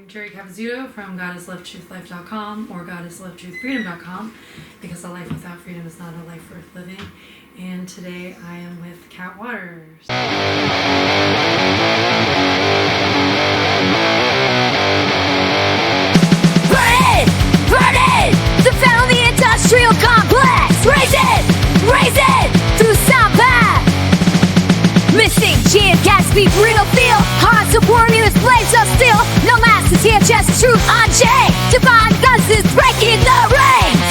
Jerry Cavazzuto from GodIsLoveTruthLife.com or GodIsLoveTruthFreedom.com, because a life without freedom is not a life worth living. And today I am with Cat Waters. Burn it! The family industrial complex! Raise it! Through sound path! Missing Gene Gatsby, real feel. Hearts of warriors, blades of steel. No masters here, just truth on chain. Divine guns is breaking the reins.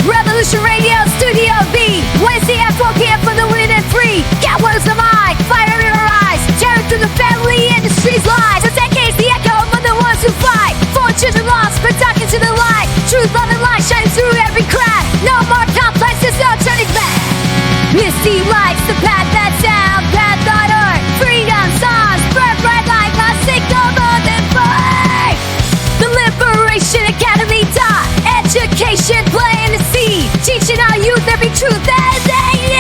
Revolution Radio, Studio B. Wednesday at 4 p.m. for the win and free. Cat Waters the mic, fire in your eyes. Tearing through the family industry's lies. For decades, the echo among the ones who fight. For children lost, but talking to the light. Truth, love, and light shining through every crack. No more complexes, no turning back. Misty lights, the path that's out, path on earth. Freedom songs, burn bright like a signal more than fire. The Liberation Academy taught education, playing the seed, teaching our youth every truth that they need.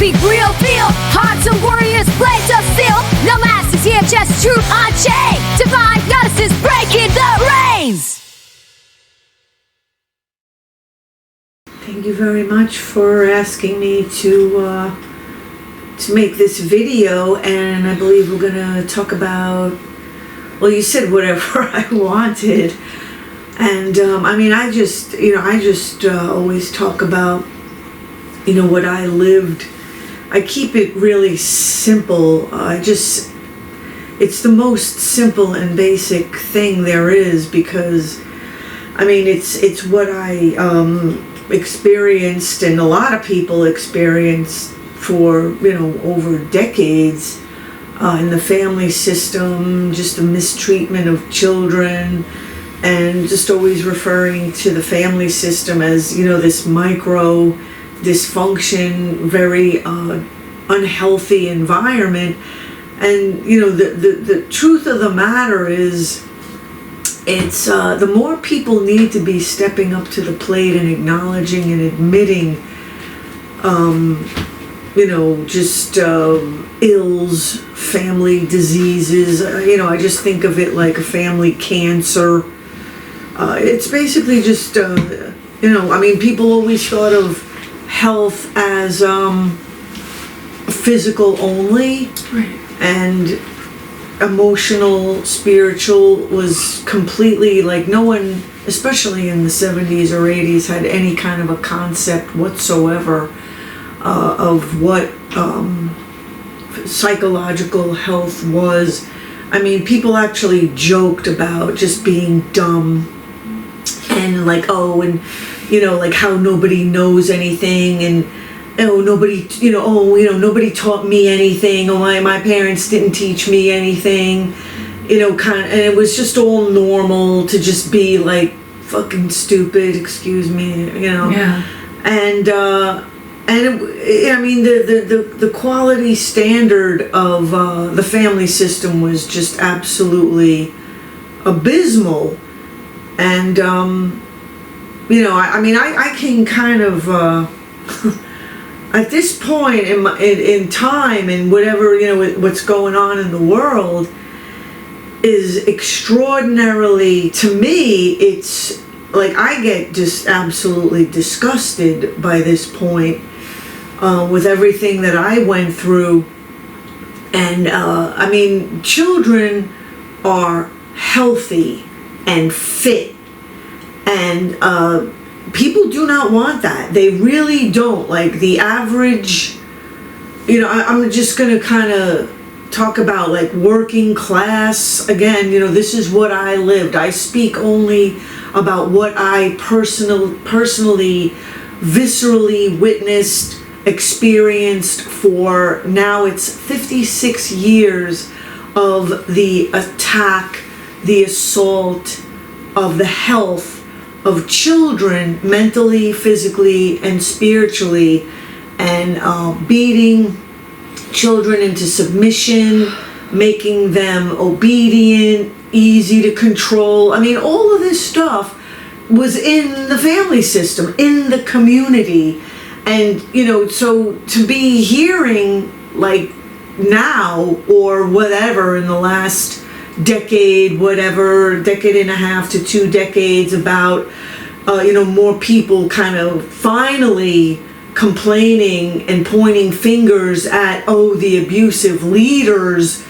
Speak real feel, hearts of warriors, blades of steel. No masters here, just truth on chain. Divine goddesses breaking the reins. Thank you very much for asking me to make this video, and I believe we're gonna talk about, well, you said whatever I wanted, and I just always talk about, what I lived. I keep it really simple. It's the most simple and basic thing there is, because it's what I experienced, and a lot of people experienced for over decades in the family system, just the mistreatment of children, and just always referring to the family system as this micro dysfunction, very unhealthy environment. And the truth of the matter is, it's the more people need to be stepping up to the plate and acknowledging and admitting ills, family diseases. I just think of it like a family cancer. It's basically just people always thought of health as physical only, right, and emotional, spiritual was completely, like, no one, especially in the 70s or 80s, had any kind of a concept whatsoever of what psychological health was. People actually joked about just being dumb, and like how nobody knows anything, and nobody taught me anything, my parents didn't teach me anything, and it was just all normal to just be like fucking stupid, excuse me, Yeah. And the quality standard of the family system was just absolutely abysmal. And I can kind of at this point in time, and whatever what's going on in the world is extraordinarily, to me, it's like I get just absolutely disgusted by this point with everything that I went through. And children are healthy and fit, and people do not want that. They really don't. Like the average, I'm just gonna kind of talk about like working class again. This is what I lived. I speak only about what I personally viscerally witnessed, experienced for now it's 56 years of the attack, the assault of the health of children, mentally, physically, and spiritually, and beating children into submission, making them obedient, easy to control. I mean, all of this stuff was in the family system, in the community. And, so to be hearing like now or whatever in the last decade, decade and a half to 2 decades about, more people kind of finally complaining and pointing fingers at, the abusive leaders.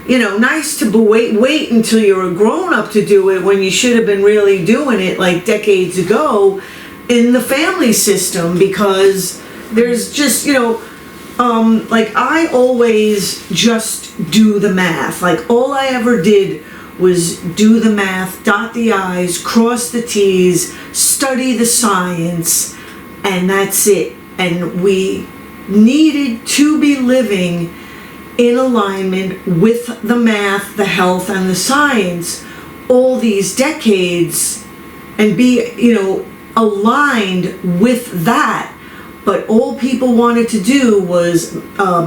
Nice to wait until you're a grown-up to do it when you should have been really doing it like decades ago in the family system, because there's just, like I always just do the math. Like all I ever did was do the math, dot the I's, cross the T's, study the science, and that's it. And we needed to be living in alignment with the math, the health, and the science all these decades and be, aligned with that. But all people wanted to do was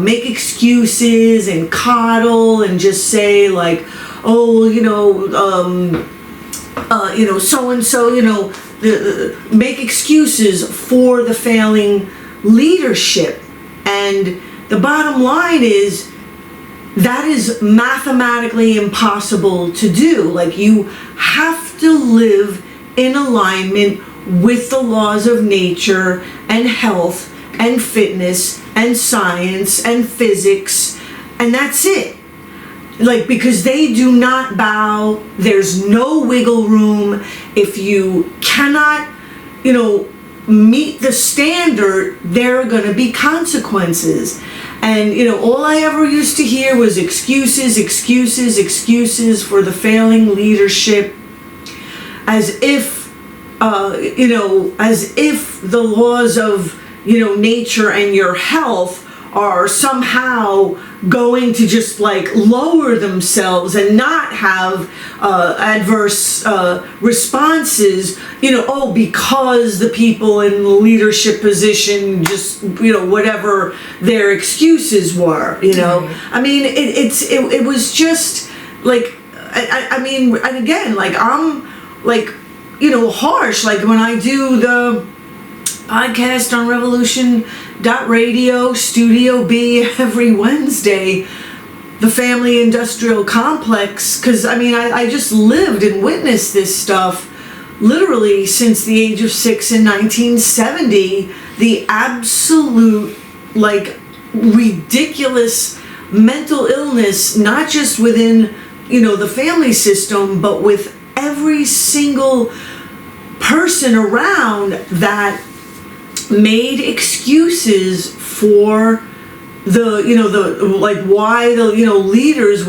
make excuses and coddle and just say like, so-and-so, make excuses for the failing leadership. And the bottom line is that is mathematically impossible to do. Like you have to live in alignment with the laws of nature and health and fitness and science and physics, and that's it. Like, because they do not bow, there's no wiggle room. If you cannot, meet the standard, there are going to be consequences. And, all I ever used to hear was excuses for the failing leadership, as if the laws of, nature and your health are somehow going to just like lower themselves and not have adverse responses, because the people in the leadership position just, whatever their excuses were, Right. I mean, it was just like, I mean, and again, like I'm like, harsh, like when I do the podcast on Revolution.radio, Studio B every Wednesday, the family industrial complex, because I mean, I just lived and witnessed this stuff literally since the age of 6 in 1970, the absolute, like, ridiculous mental illness, not just within, the family system, but with every single person around that made excuses for the like why the leaders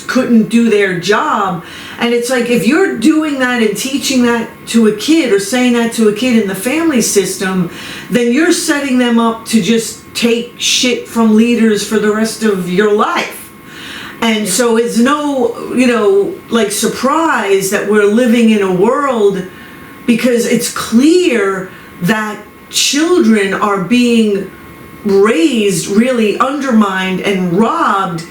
couldn't do their job. And it's like, if you're doing that and teaching that to a kid or saying that to a kid in the family system, then you're setting them up to just take shit from leaders for the rest of your life. And so it's no like surprise that we're living in a world, because it's clear that children are being raised, really undermined and robbed.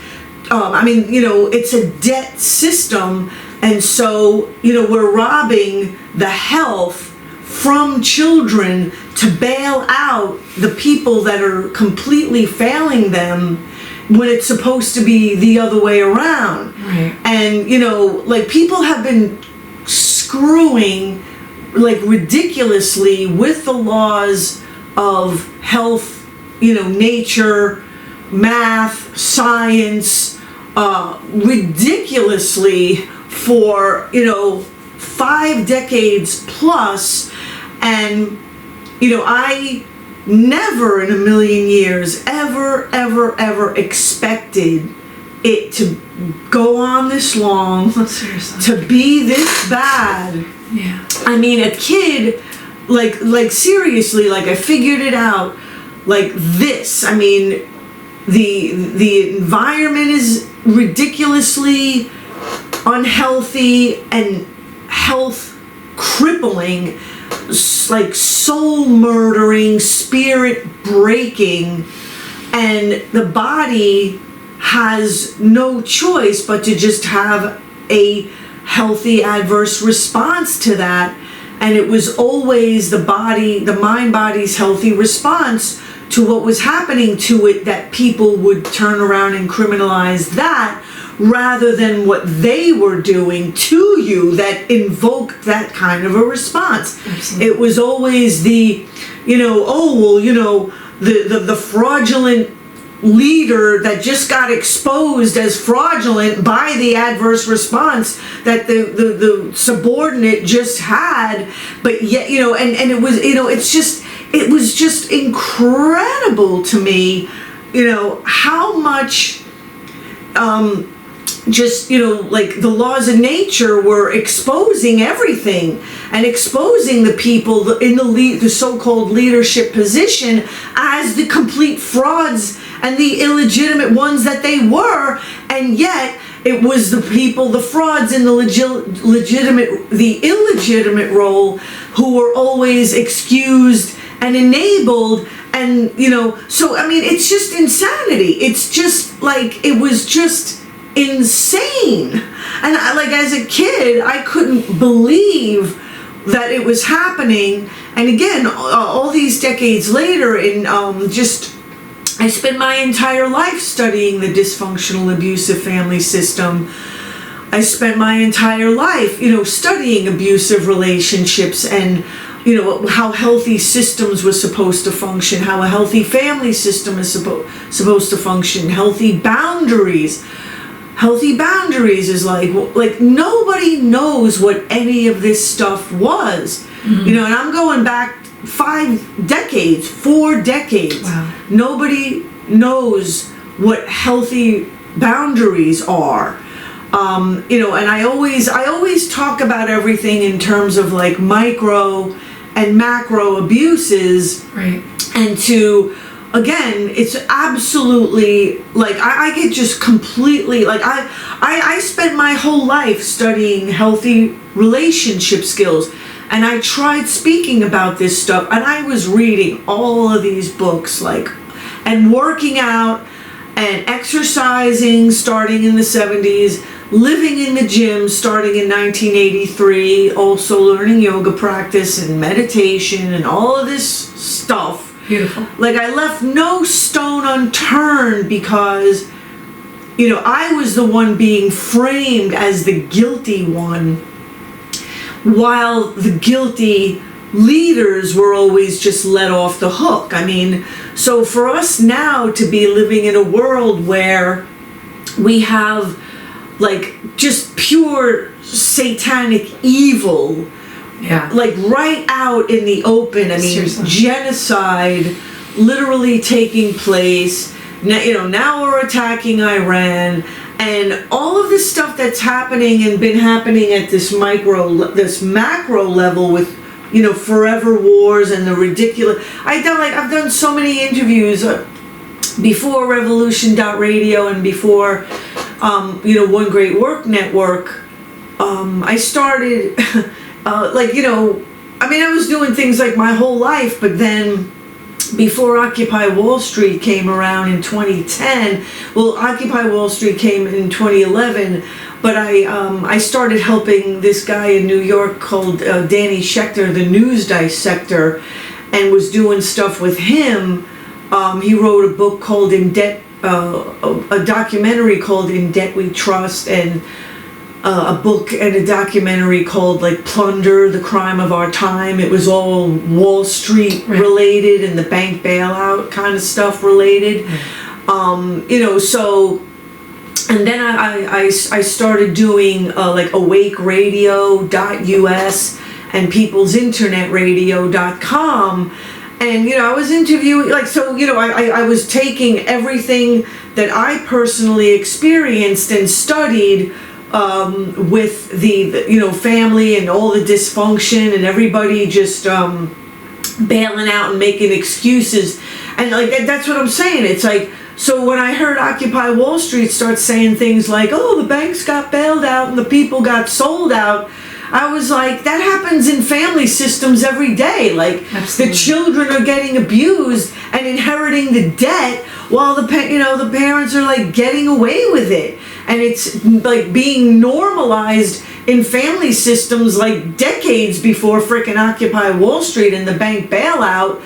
I mean, it's a debt system, and so, we're robbing the health from children to bail out the people that are completely failing them, when it's supposed to be the other way around. Right. And, like people have been screwing like ridiculously with the laws of health, nature, math, science, ridiculously for, 5 decades plus, and, I never in a million years ever expected it to go on this long, Seriously. to be this bad. Yeah. I mean, a kid, like seriously, like I figured it out like this. I mean, the environment is ridiculously unhealthy and health crippling, like soul murdering, spirit breaking, and the body has no choice but to just have a healthy adverse response to that. And it was always the mind-body's healthy response to what was happening to it that people would turn around and criminalize that, rather than what they were doing to you that invoked that kind of a response. Absolutely. It was always the, the fraudulent leader that just got exposed as fraudulent by the adverse response that the subordinate just had. But yet, and it was, it was just incredible to me, how much, like the laws of nature were exposing everything and exposing the people in the so-called leadership position as the complete frauds and the illegitimate ones that they were. And yet it was the people, the frauds in the illegitimate role, who were always excused and enabled. And so I mean, it's just insanity. It's just like, it was just insane. And as a kid, I couldn't believe that it was happening. And again, all these decades later, I spent my entire life studying the dysfunctional abusive family system. I spent my entire life, studying abusive relationships and, how healthy systems were supposed to function, how a healthy family system is supposed to function, healthy boundaries. Healthy boundaries is like nobody knows what any of this stuff was. Mm-hmm. And I'm going back 4 decades. Wow. Nobody knows what healthy boundaries are. And I always talk about everything in terms of like micro and macro abuses. Right. And again, it's absolutely like I get just completely like I spent my whole life studying healthy relationship skills, and I tried speaking about this stuff, and I was reading all of these books and working out and exercising starting in the 70s, living in the gym starting in 1983, also learning yoga practice and meditation and all of this stuff. Beautiful. Like I left no stone unturned because, I was the one being framed as the guilty one, while the guilty leaders were always just let off the hook. I mean, so for us now to be living in a world where we have like just pure satanic evil, yeah, like right out in the open. I mean, seriously. Genocide literally taking place. Now we're attacking Iran, and all of this stuff that's happening and been happening at this macro level with, forever wars and the ridiculous. I've done so many interviews before Revolution.radio and before, One Great Work Network. I started. I was doing things like my whole life, but then before Occupy Wall Street came around in 2010, Occupy Wall Street came in 2011, but I started helping this guy in New York called Danny Schechter, the news dissector, and was doing stuff with him. He wrote a book called In Debt, a documentary called In Debt We Trust, and a book and a documentary called Plunder, the Crime of Our Time. It was all Wall Street related and the bank bailout kind of stuff related. So and then I started doing like awakeradio.us and peoplesinternetradio.com. And, you know, I was interviewing, like, so, you know, I was taking everything that I personally experienced and studied with the, you know, family and all the dysfunction and everybody just bailing out and making excuses. And, like, that's what I'm saying. It's like, so when I heard Occupy Wall Street start saying things like, oh, the banks got bailed out and the people got sold out, I was like, that happens in family systems every day. Like, Absolutely. The children are getting abused and inheriting the debt while the parents are like getting away with it. And it's like being normalized in family systems like decades before frickin' Occupy Wall Street and the bank bailout.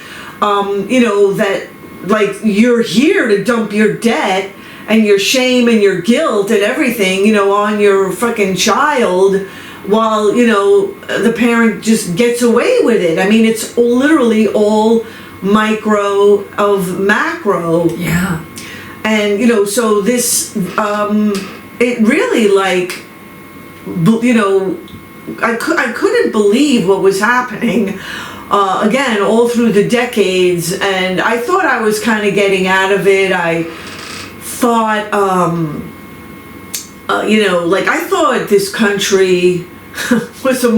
You know, that like you're here to dump your debt and your shame and your guilt and everything, you know, on your frickin' child, while, you know, the parent just gets away with it. I mean, it's literally all micro of macro. Yeah. And, you know, so this, it really, like, you know, I couldn't believe what was happening, again, all through the decades. And I thought I was kind of getting out of it. I thought, you know, like, I thought this country was a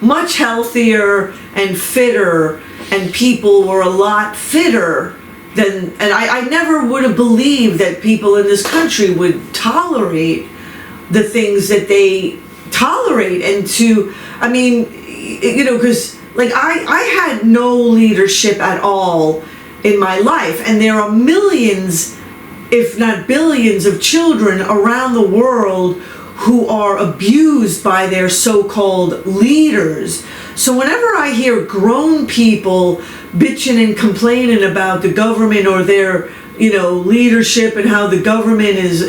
much healthier and fitter, and people were a lot fitter than, and I never would have believed that people in this country would tolerate the things that they tolerate. And to, I mean, you know, because like I had no leadership at all in my life, and there are millions, if not billions, of children around the world who are abused by their so-called leaders. So whenever I hear grown people bitching and complaining about the government or their, you know, leadership and how the government is,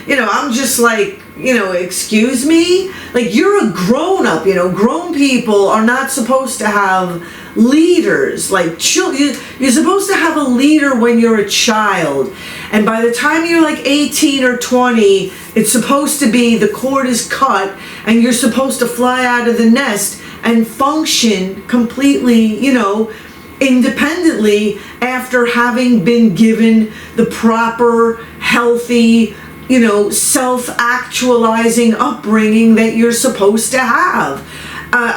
you know, I'm just like, you know, excuse me? Like, you're a grown-up, you know, grown people are not supposed to have leaders. Like, you're supposed to have a leader when you're a child. And by the time you're like 18 or 20, it's supposed to be the cord is cut and you're supposed to fly out of the nest and function completely, you know, independently after having been given the proper, healthy, you know, self-actualizing upbringing that you're supposed to have.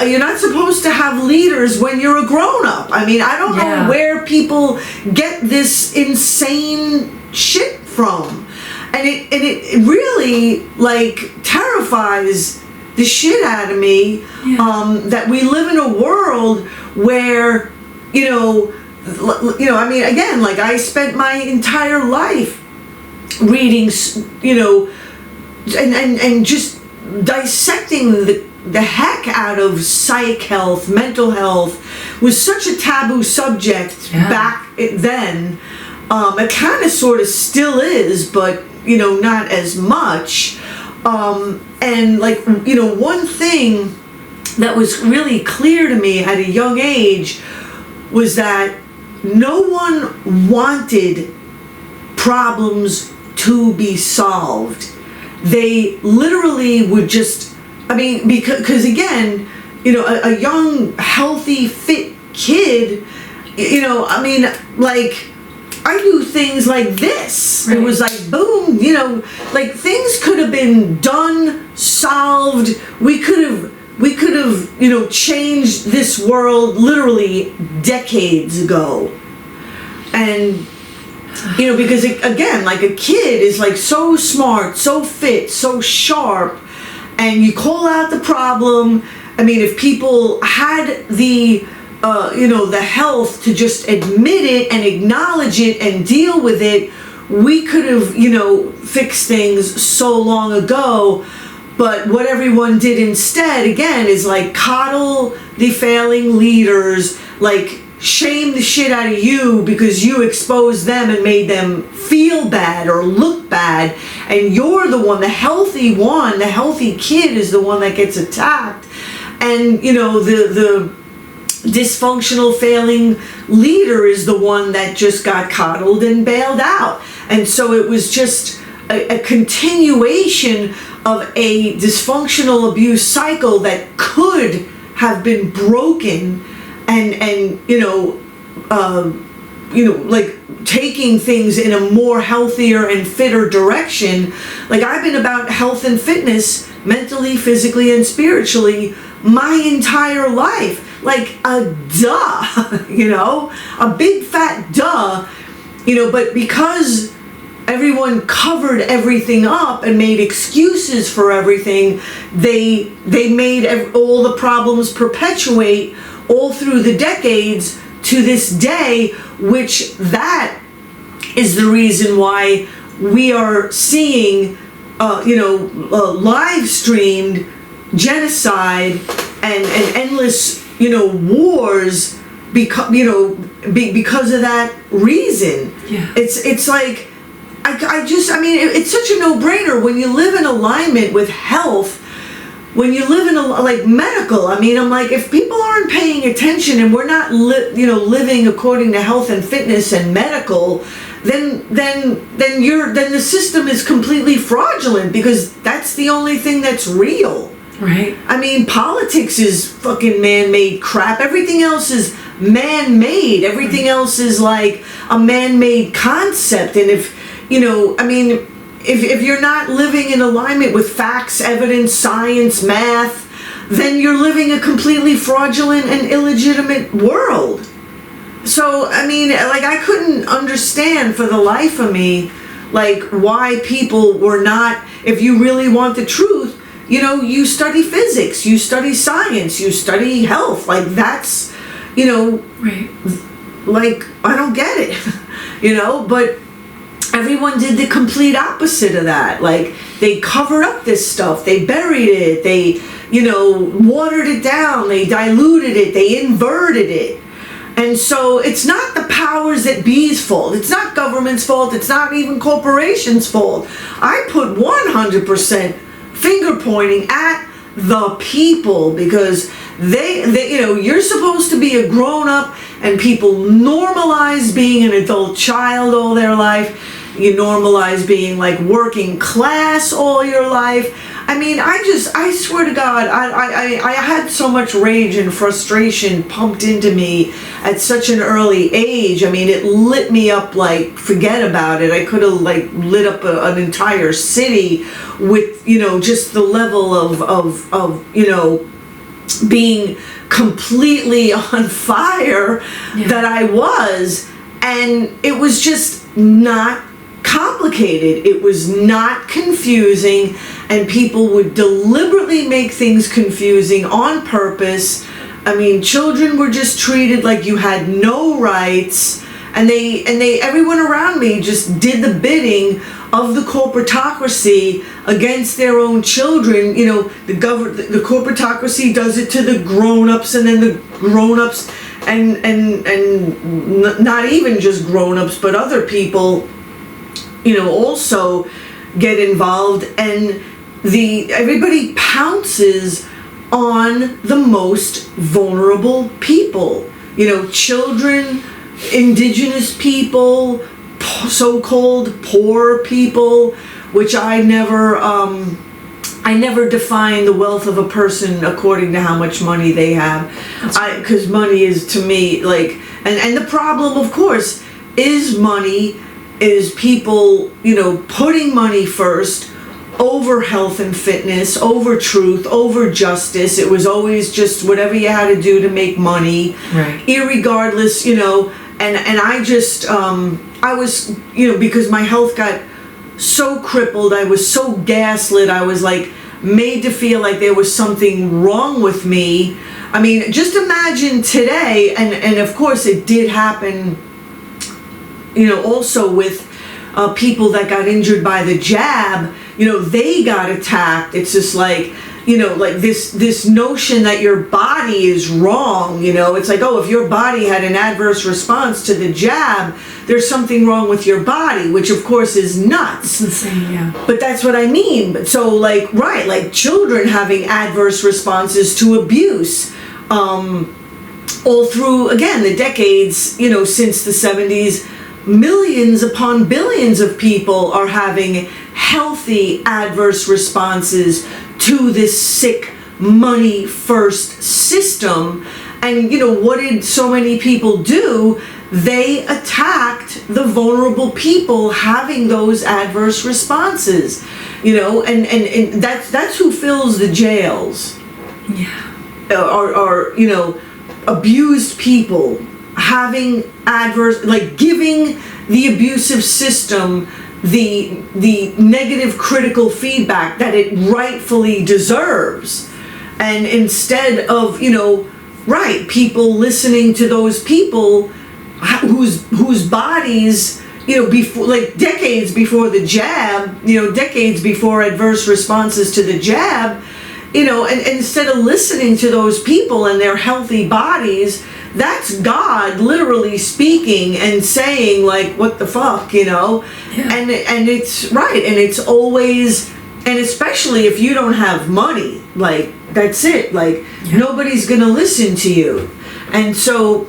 You're not supposed to have leaders when you're a grown-up. I mean, I don't know where people get this insane shit from. And it really, like, terrifies the shit out of me, that we live in a world where, you know, I mean, again, like, I spent my entire life reading, you know, and just dissecting the heck out of psych health, mental health was such a taboo subject back then. It kind of sort of still is, but, you know, not as much. And like, you know, one thing that was really clear to me at a young age was that no one wanted problems to be solved. They literally would just, I mean, because again, you know, a young, healthy, fit kid, you know, I mean, like, I do things like this. Right. It was like, boom, you know, like, things could have been done, solved. We could have, you know, changed this world literally decades ago. And, you know, because again, like, a kid is like so smart, so fit, so sharp, and you call out the problem. I mean, if people had the, you know, the health to just admit it and acknowledge it and deal with it, we could have, you know, fixed things so long ago. But what everyone did instead, again, is like coddle the failing leaders, like shame the shit out of you because you exposed them and made them feel bad or look bad, and you're the healthy kid is the one that gets attacked. And, you know, the dysfunctional failing leader is the one that just got coddled and bailed out. And so it was just, a continuation of a dysfunctional abuse cycle that could have been broken, and like taking things in a more healthier and fitter direction. Like, I've been about health and fitness, mentally, physically, and spiritually, my entire life. Like, a duh, a big fat duh, but because everyone covered everything up and made excuses for everything, they made all the problems perpetuate all through the decades to this day, which that is the reason why we are seeing, live streamed genocide and endless, wars because of that reason. Yeah. It's like, it's such a no-brainer when you live in alignment with health. When you live in medical, I'm like, if people aren't paying attention and we're not living according to health and fitness and medical, then the system is completely fraudulent, because that's the only thing that's real. Right. Politics is fucking man-made crap. Everything else is man-made. Everything else is like a man-made concept. And if you're not living in alignment with facts, evidence, science, math, then you're living a completely fraudulent and illegitimate world. So, I couldn't understand for the life of me, why people were not, if you really want the truth, you study physics, you study science, you study health. That's, right. I don't get it, but everyone did the complete opposite of that. They covered up this stuff, they buried it, they, watered it down, they diluted it, they inverted it. And so it's not the powers that be's fault, it's not government's fault, it's not even corporations' fault. I put 100% finger pointing at the people, because they you're supposed to be a grown-up, and people normalize being an adult child all their life. You normalize being working class all your life. I swear to God, I had so much rage and frustration pumped into me at such an early age. It lit me up forget about it. I could have lit up an entire city with, just the level of being completely on fire that I was. And it was just not complicated. It was not confusing, and people would deliberately make things confusing on purpose. Children were just treated like you had no rights, and everyone around me just did the bidding of the corporatocracy against their own children. The corporatocracy does it to the grown-ups, and then the grown-ups and not even just grown-ups, but other people also get involved, and everybody pounces on the most vulnerable people. Children, indigenous people, so-called poor people, which I never define the wealth of a person according to how much money they have. Because money is, to me, and the problem, of course, is money. Is people, putting money first over health and fitness, over truth, over justice. It was always just whatever you had to do to make money, right? Irregardless, and I just, I was, because my health got so crippled, I was so gaslit, I was made to feel like there was something wrong with me. Just imagine today, and of course it did happen, also with people that got injured by the jab, they got attacked. It's just this notion that your body is wrong, it's if your body had an adverse response to the jab, there's something wrong with your body, which of course is nuts. It's insane, yeah. But that's what I mean. But so children having adverse responses to abuse, all through, again, the decades, since the 70s, millions upon billions of people are having healthy adverse responses to this sick money first system. And what did so many people do? They attacked the vulnerable people having those adverse responses, and that's who fills the jails. Yeah. Are abused people having adverse, like giving the abusive system the negative critical feedback that it rightfully deserves, and instead of people listening to those people whose bodies before, like decades before the jab, decades before adverse responses to the jab, and instead of listening to those people and their healthy bodies, that's God literally speaking and saying, like, what the fuck, Yeah. and it's right, and it's always, and especially if you don't have money, like, that's it, like, nobody's gonna listen to you. And so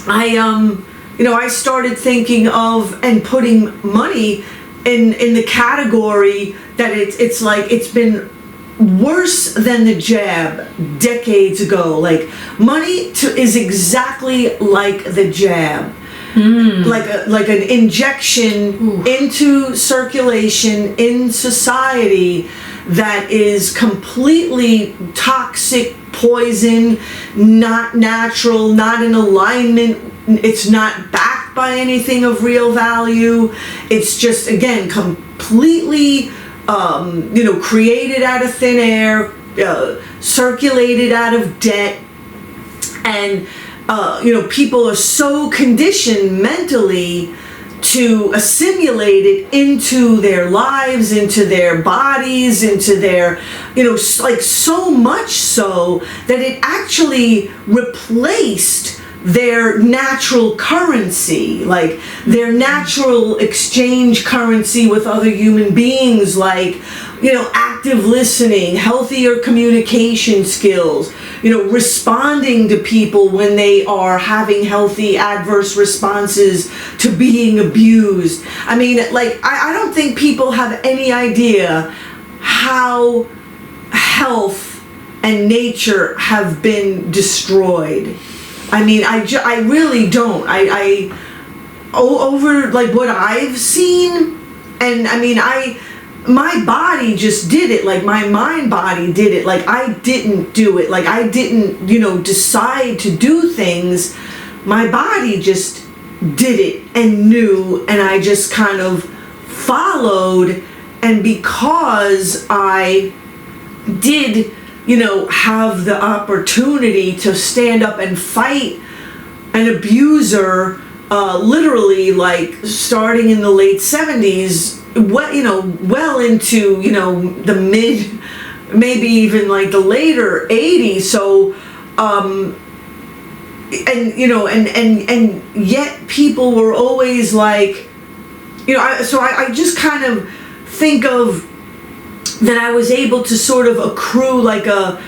I started thinking of and putting money in the category that it's like it's been worse than the jab decades ago. Like, money is exactly like the jab. Like an injection into circulation in society that is completely toxic, poison, not natural, not in alignment. It's not backed by anything of real value. It's just, again, completely created out of thin air, circulated out of debt, and people are so conditioned mentally to assimilate it into their lives, into their bodies, into their, like, so much so that it actually replaced their natural currency, like their natural exchange currency with other human beings, like, active listening, healthier communication skills, responding to people when they are having healthy adverse responses to being abused. I mean, like, I don't think people have any idea how health and nature have been destroyed. I mean, I really don't. Over like what I've seen, and I mean, my body just did it. Like, my mind body did it. Like, I didn't do it. Like, I didn't, decide to do things. My body just did it and knew, and I just kind of followed. And because I did, have the opportunity to stand up and fight an abuser, literally, like, starting in the late 70s, well into, the mid, maybe even like the later 80s. So, and yet people were always like, I just kind of think of that I was able to sort of accrue like a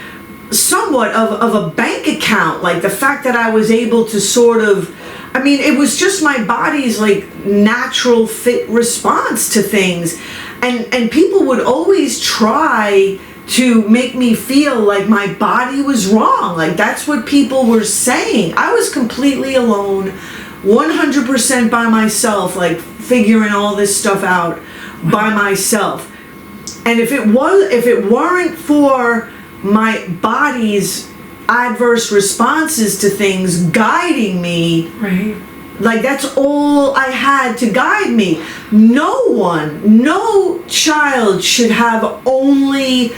somewhat of a bank account, like the fact that I was able to sort of, I mean, it was just my body's like natural fit response to things, and people would always try to make me feel like my body was wrong. Like, that's what people were saying. I was completely alone, 100% by myself, like figuring all this stuff out by myself. And if it weren't for my body's adverse responses to things guiding me, right, like, that's all I had to guide me. No child should have only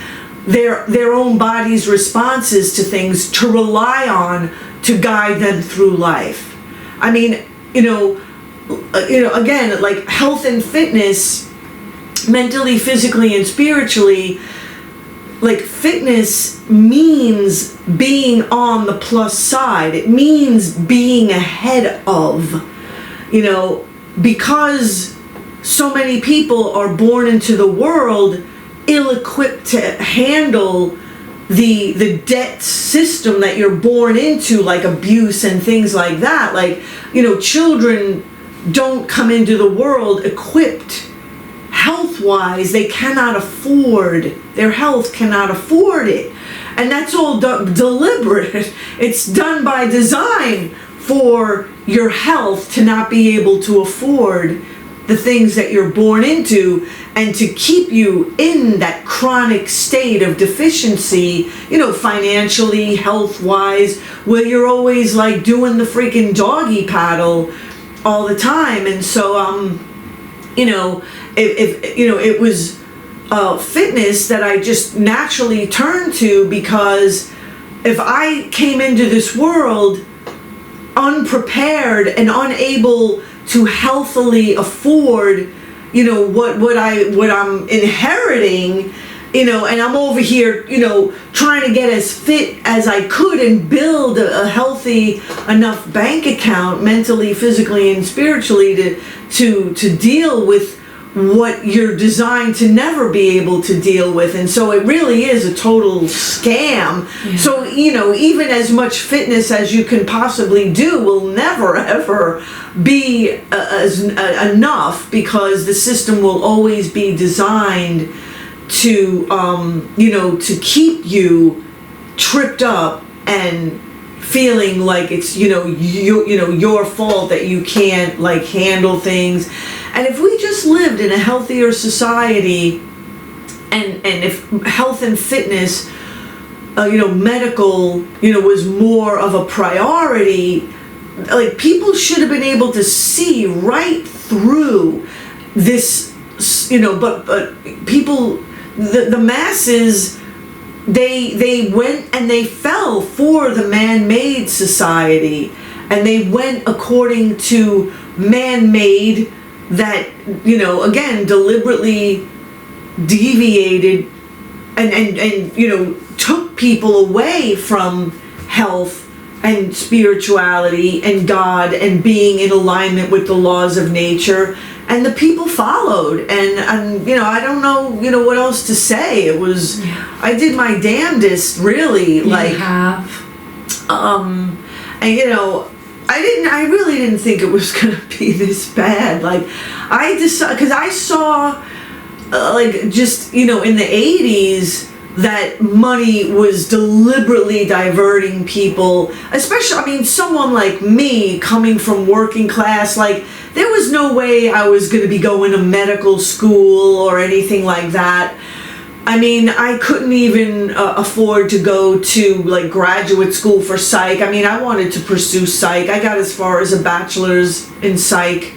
their own body's responses to things to rely on to guide them through life. I mean, again, like, health and fitness, mentally, physically, and spiritually, like, fitness means being on the plus side. It means being ahead of, because so many people are born into the world ill-equipped to handle the debt system that you're born into, like abuse and things like that. Like, children don't come into the world equipped health-wise. They cannot afford, their health cannot afford it. And that's all deliberate. It's done by design for your health to not be able to afford the things that you're born into, and to keep you in that chronic state of deficiency, financially, health-wise, where you're always like doing the freaking doggy paddle all the time. And so, it was fitness that I just naturally turned to, because if I came into this world unprepared and unable to healthily afford, what I'm inheriting, and I'm over here, trying to get as fit as I could and build a healthy enough bank account, mentally, physically, and spiritually, to deal with what you're designed to never be able to deal with. And so it really is a total scam. Yeah. So, even as much fitness as you can possibly do will never ever be enough, because the system will always be designed to to keep you tripped up and feeling like it's your fault that you can't like handle things. And if we just lived in a healthier society, and if health and fitness, medical, was more of a priority, like people should have been able to see right through this, but people, the masses, they went and they fell for the man-made society, and they went according to man-made that, again, deliberately deviated and took people away from health and spirituality and God and being in alignment with the laws of nature. And the people followed, and I don't know, what else to say. It was, I did my damnedest, really. You have. And I really didn't think it was gonna be this bad. Like, I decided, because I saw, in the 80s, that money was deliberately diverting people, especially, someone like me coming from working class, like, there was no way I was going to be going to medical school or anything like that. I couldn't even afford to go to like graduate school for psych. I wanted to pursue psych. I got as far as a bachelor's in psych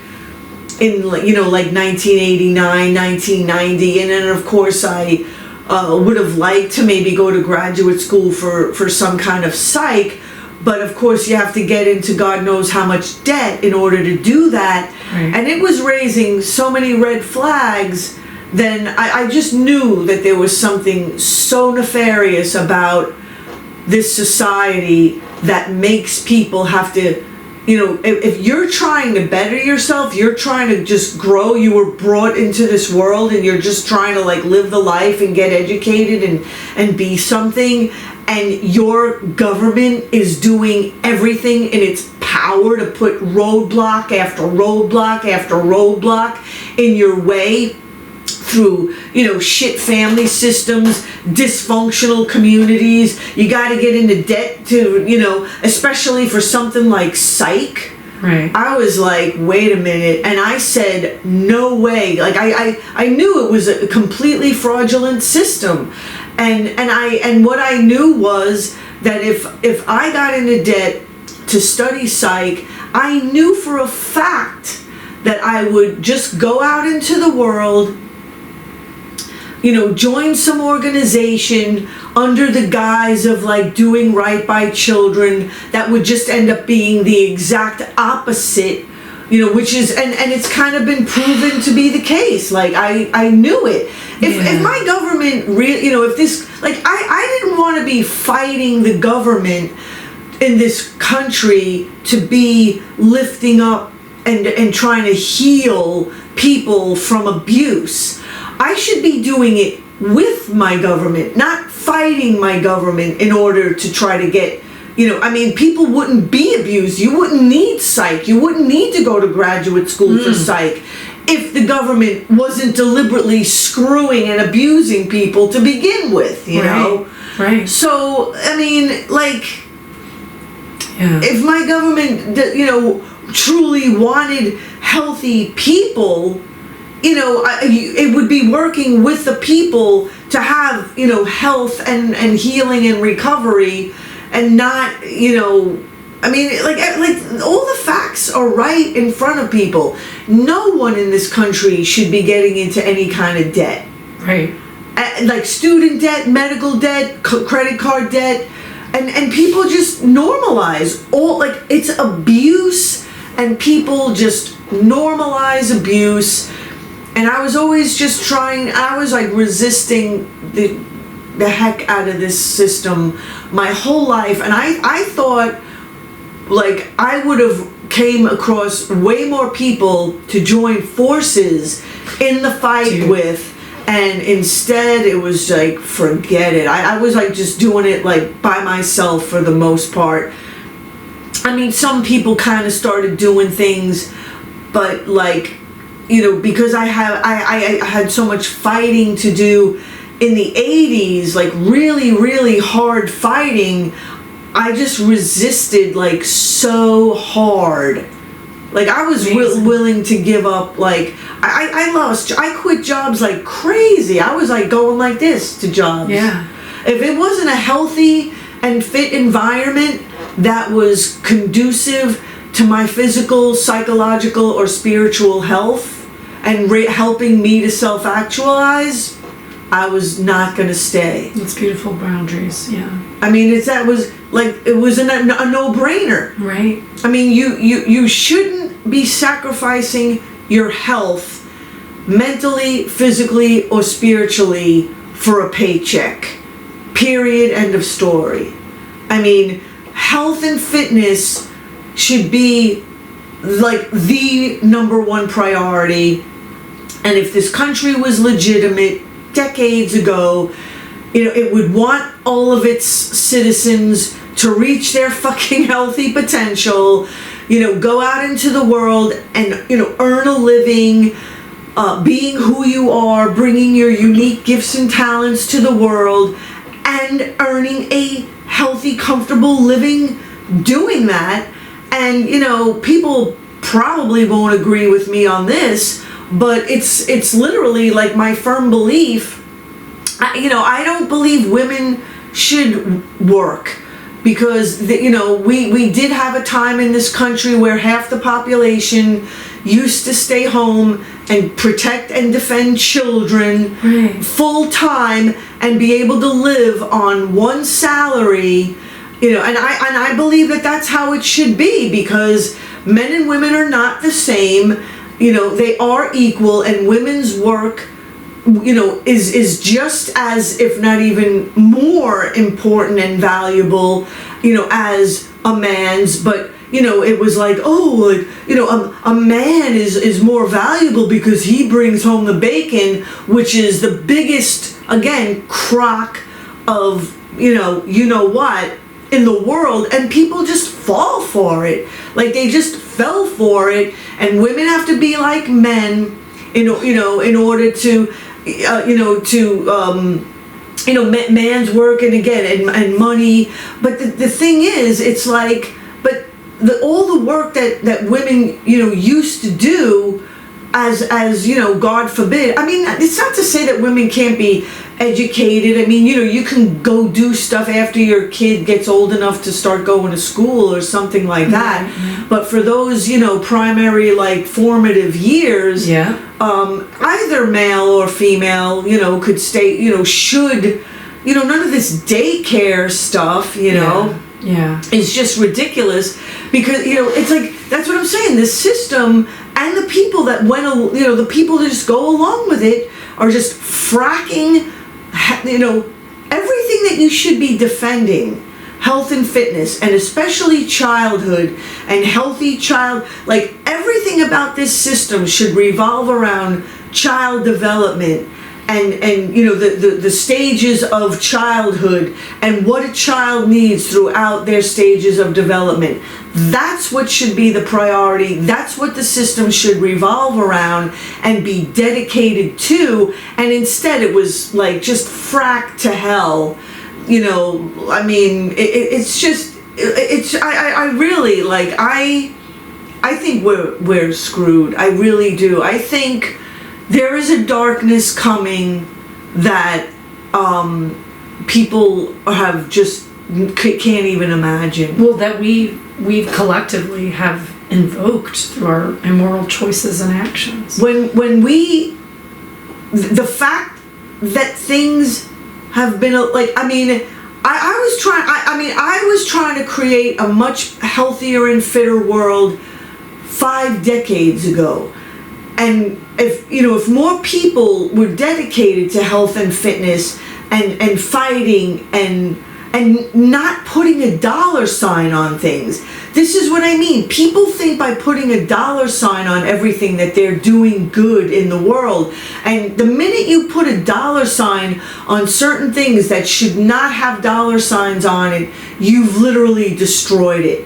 in 1989, 1990, and then of course I would have liked to maybe go to graduate school for some kind of psych. But of course you have to get into God knows how much debt in order to do that. Right. And it was raising so many red flags. Then I just knew that there was something so nefarious about this society that makes people have to, if you're trying to better yourself, you're trying to just grow, you were brought into this world and you're just trying to like live the life and get educated and be something, and your government is doing everything in its power to put roadblock after roadblock after roadblock in your way through, shit family systems, dysfunctional communities. You got to get into debt to, especially for something like psych. Right. I was like, wait a minute. And I said, no way. Like, I knew it was a completely fraudulent system. And what I knew was that if I got into debt to study psych, I knew for a fact that I would just go out into the world, join some organization under the guise of like doing right by children that would just end up being the exact opposite, which is, and it's kind of been proven to be the case. Like, I knew it. If my government really, if this, like, I didn't want to be fighting the government in this country to be lifting up and trying to heal people from abuse. I should be doing it with my government, not fighting my government in order to try to get, people wouldn't be abused. You wouldn't need psych. You wouldn't need to go to graduate school for psych if the government wasn't deliberately screwing and abusing people to begin with, you know? Right. So, if my government, truly wanted healthy people, it would be working with the people to have, health and healing and recovery, and not, all the facts are right in front of people. No one in this country should be getting into any kind of debt. Right. Like student debt, medical debt, credit card debt, and people just normalize it's abuse, and people just normalize abuse. And I was always just resisting the heck out of this system my whole life, and I thought I would have came across way more people to join forces in the fight with, and instead it was forget it. I was just doing it by myself for the most part. I mean, some people kind of started doing things, but because I had so much fighting to do in the 80s, really, really hard fighting, I just resisted so hard. I was willing to give up. I quit jobs like crazy. I was going like this to jobs. Yeah. If it wasn't a healthy and fit environment that was conducive to my physical, psychological, or spiritual health and helping me to self-actualize, I was not going to stay. It's beautiful boundaries, yeah. I mean, it was a no-brainer. Right. I mean, you shouldn't be sacrificing your health mentally, physically, or spiritually for a paycheck. Period. End of story. I mean, health and fitness should be the number one priority. And if this country was legitimate decades ago, it would want all of its citizens to reach their fucking healthy potential, go out into the world and, earn a living, being who you are, bringing your unique gifts and talents to the world, and earning a healthy, comfortable living doing that. And, people probably won't agree with me on this, but it's literally my firm belief. I don't believe women should work, because we did have a time in this country where half the population used to stay home and protect and defend children full time and be able to live on one salary, and I believe that that's how it should be, because men and women are not the same. They are equal, and women's work is just as, if not even more important and valuable, as a man's. But it was a man is more valuable because he brings home the bacon, which is the biggest, again, crock of what in the world, and people just fall for it. They just fell for it, and women have to be like men in order to man's work, and again, and money. But the thing is, it's but all the work that women used to do, as God forbid. I mean, it's not to say that women can't be educated. I mean, you can go do stuff after your kid gets old enough to start going to school or something like that. Mm-hmm. But for those primary formative years, either male or female could stay, should, none of this daycare stuff, is just ridiculous, because it's that's what I'm saying. This system and the people that the people that just go along with it are just fracking everything that you should be defending. Health and fitness, and especially childhood and healthy child, everything about this system should revolve around child development and the stages of childhood and what a child needs throughout their stages of development. That's what should be the priority. That's what the system should revolve around and be dedicated to. And instead it was like just fracked to hell. I mean, I really, like, I think we're screwed. I really do. I think there is a darkness coming that people have just can't even imagine. Well, that we collectively have invoked through our immoral choices and actions. When the fact that things have been like, I mean, I was trying to create a much healthier and fitter world 5 decades ago. And if more people were dedicated to health and fitness and fighting and not putting a dollar sign on things. This is what I mean. People think by putting a dollar sign on everything that they're doing good in the world. And the minute you put a dollar sign on certain things that should not have dollar signs on it, you've literally destroyed it,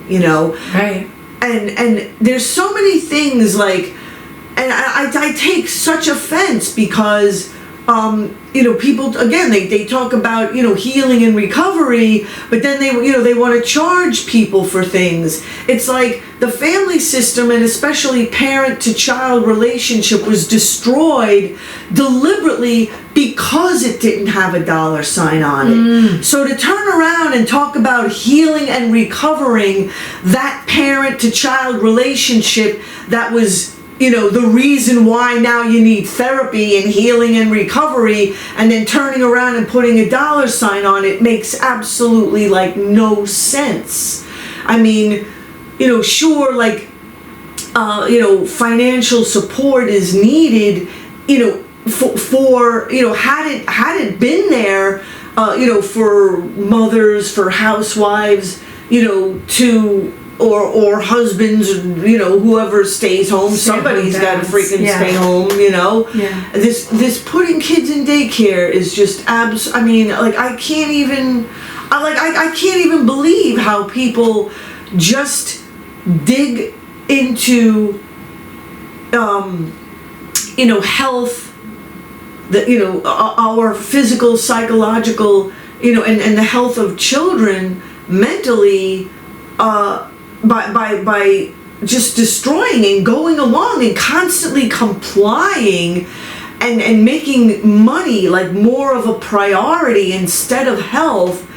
Right. And there's so many things like, and I take such offense because people, again, they talk about, healing and recovery, but then they want to charge people for things. It's like the family system, and especially parent to child relationship, was destroyed deliberately because it didn't have a dollar sign on it. So to turn around and talk about healing and recovering that parent to child relationship that was the reason why now you need therapy and healing and recovery, and then turning around and putting a dollar sign on it makes absolutely like no sense. I mean, sure, like, financial support is needed, for had it been there, for mothers, for housewives, to or husbands, whoever stays home, somebody's got to freaking stay home, Yeah. This putting kids in daycare is just I mean, like, I can't even believe how people just dig into health, our physical, psychological, and the health of children mentally, by just destroying and going along and constantly complying and making money like more of a priority instead of health.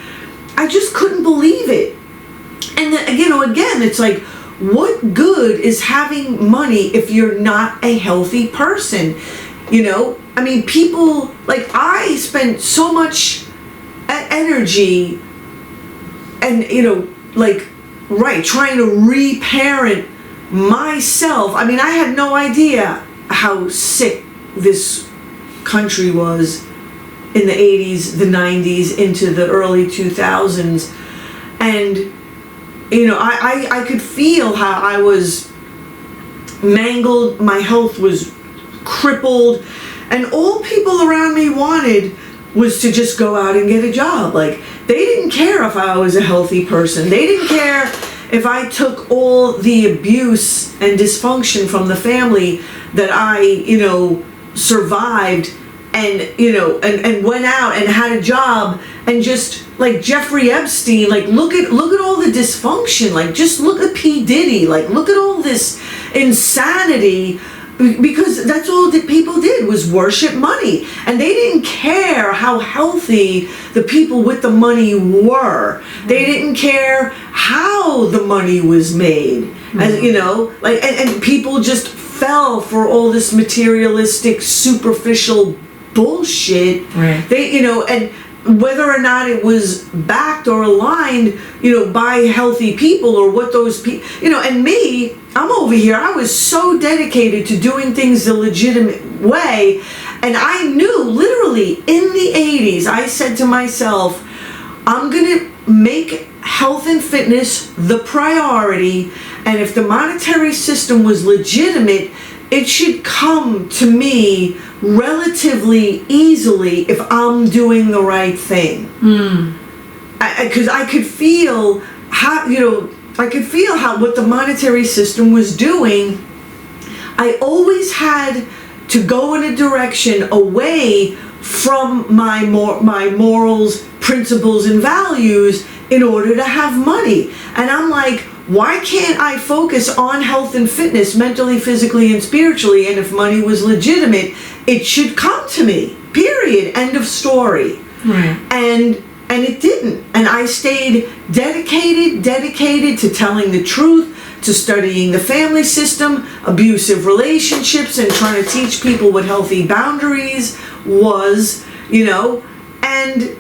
I just couldn't believe it. And then, again, it's like, what good is having money if you're not a healthy person? I mean, people, like, I spent so much energy and, trying to reparent myself. I mean, I had no idea how sick this country was in the 80s, the 90s, into the early 2000s. And, I could feel how I was mangled, my health was crippled, and all people around me wanted was to just go out and get a job. Like, they didn't care if I was a healthy person. They didn't care if I took all the abuse and dysfunction from the family that I, survived and, and went out and had a job, and just like Jeffrey Epstein, like, look at all the dysfunction. Like, just look at P. Diddy. Like, look at all this insanity. Because that's all that people did was worship money. And they didn't care how healthy the people with the money were. They didn't care how the money was made. As, and people just fell for all this materialistic, superficial bullshit. Right. They, and whether or not it was backed or aligned, by healthy people, or what those people, and me, I'm over here, I was so dedicated to doing things the legitimate way, and I knew literally in the 80s, I said to myself, I'm gonna make health and fitness the priority, and if the monetary system was legitimate, it should come to me relatively easily if I'm doing the right thing. Because I could feel how, what the monetary system was doing. I always had to go in a direction away from my morals, principles, and values in order to have money. And I'm like, why can't I focus on health and fitness, mentally, physically, and spiritually? And if money was legitimate, it should come to me. Period. End of story. Right. And it didn't. And I stayed dedicated to telling the truth, to studying the family system, abusive relationships, and trying to teach people what healthy boundaries was, and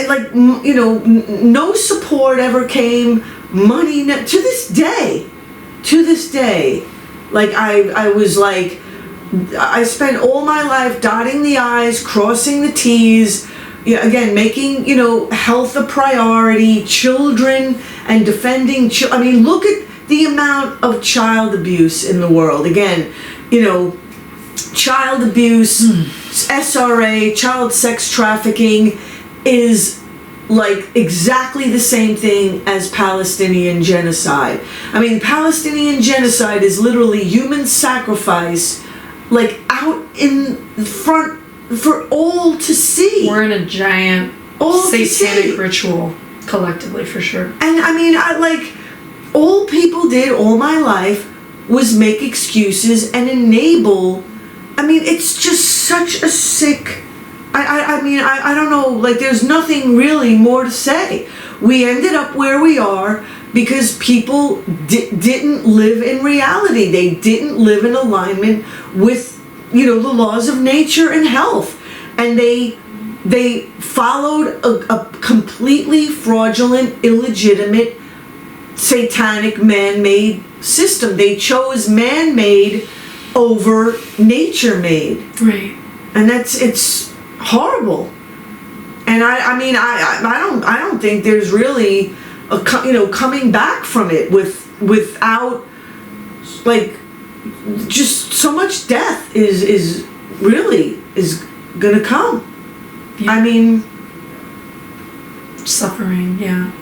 like, no support ever came, money, to this day, like I was like, I spent all my life dotting the I's, crossing the T's, again, making, health a priority, children, and defending, I mean, look at the amount of child abuse in the world. Again, child abuse, SRA, child sex trafficking is like exactly the same thing as Palestinian genocide. I mean, Palestinian genocide is literally human sacrifice, like out in front for all to see. We're in a giant satanic ritual collectively, for sure. And I mean, all people did all my life was make excuses and enable. I mean, it's just such a sick, I mean, I don't know, like there's nothing really more to say. We ended up where we are because people didn't live in reality. They didn't live in alignment with, the laws of nature and health. And they followed a completely fraudulent, illegitimate, satanic, man-made system. They chose man-made over nature-made. Right. And it's horrible. And I don't think there's really a coming back from it without like just so much death is gonna come. Yeah. I mean, suffering, yeah.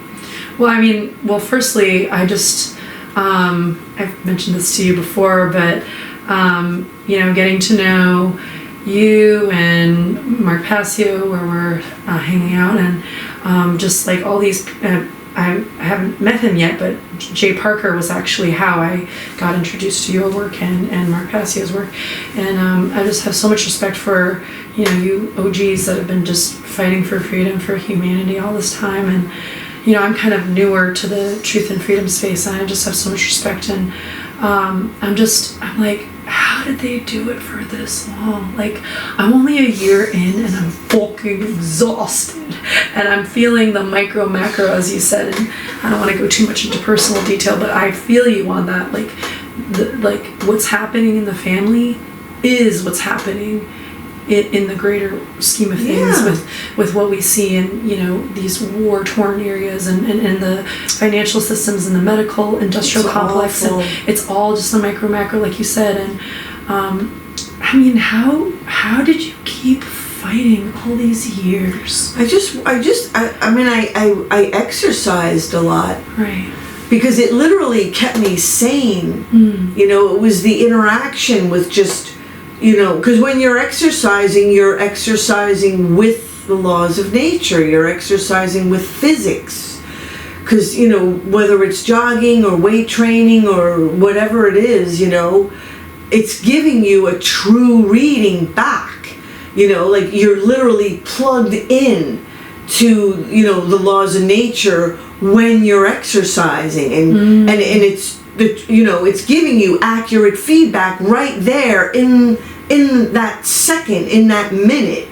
Well, firstly, I just, I've mentioned this to you before, but, getting to know you and Mark Passio, where we're hanging out, and just like all these, I haven't met him yet, but Jay Parker was actually how I got introduced to your work and Mark Passio's work. And I just have so much respect for, you OGs that have been just fighting for freedom, for humanity all this time. And, I'm kind of newer to the truth and freedom space, and I just have so much respect. And I'm like, how did they do it for this long? Like, I'm only a year in and I'm fucking exhausted. And I'm feeling the macro, as you said. And I don't want to go too much into personal detail, but I feel you on that. Like, what's happening in the family is what's happening in the greater scheme of things, with what we see in these war-torn areas and the financial systems and the medical industrial complex, awful. And it's all just the macro like you said. And I mean, how did you keep fighting all these years? I exercised a lot, right? Because it literally kept me sane. It was the interaction with just because when you're exercising with the laws of nature. You're exercising with physics. Because, whether it's jogging or weight training or whatever it is, it's giving you a true reading back. Like you're literally plugged in to, the laws of nature when you're exercising. And it's, it's giving you accurate feedback right there in that second, in that minute.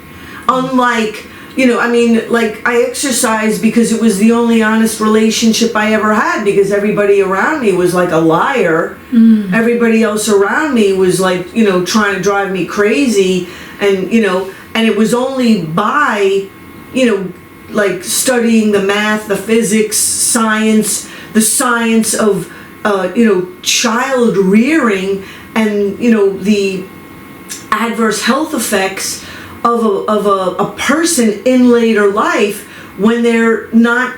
Unlike, I exercised because it was the only honest relationship I ever had, because everybody around me was like a liar. Everybody else around me was like, trying to drive me crazy. And, and it was only by, like studying the math, the physics, science, the science of, child rearing and the adverse health effects of a person in later life when they're not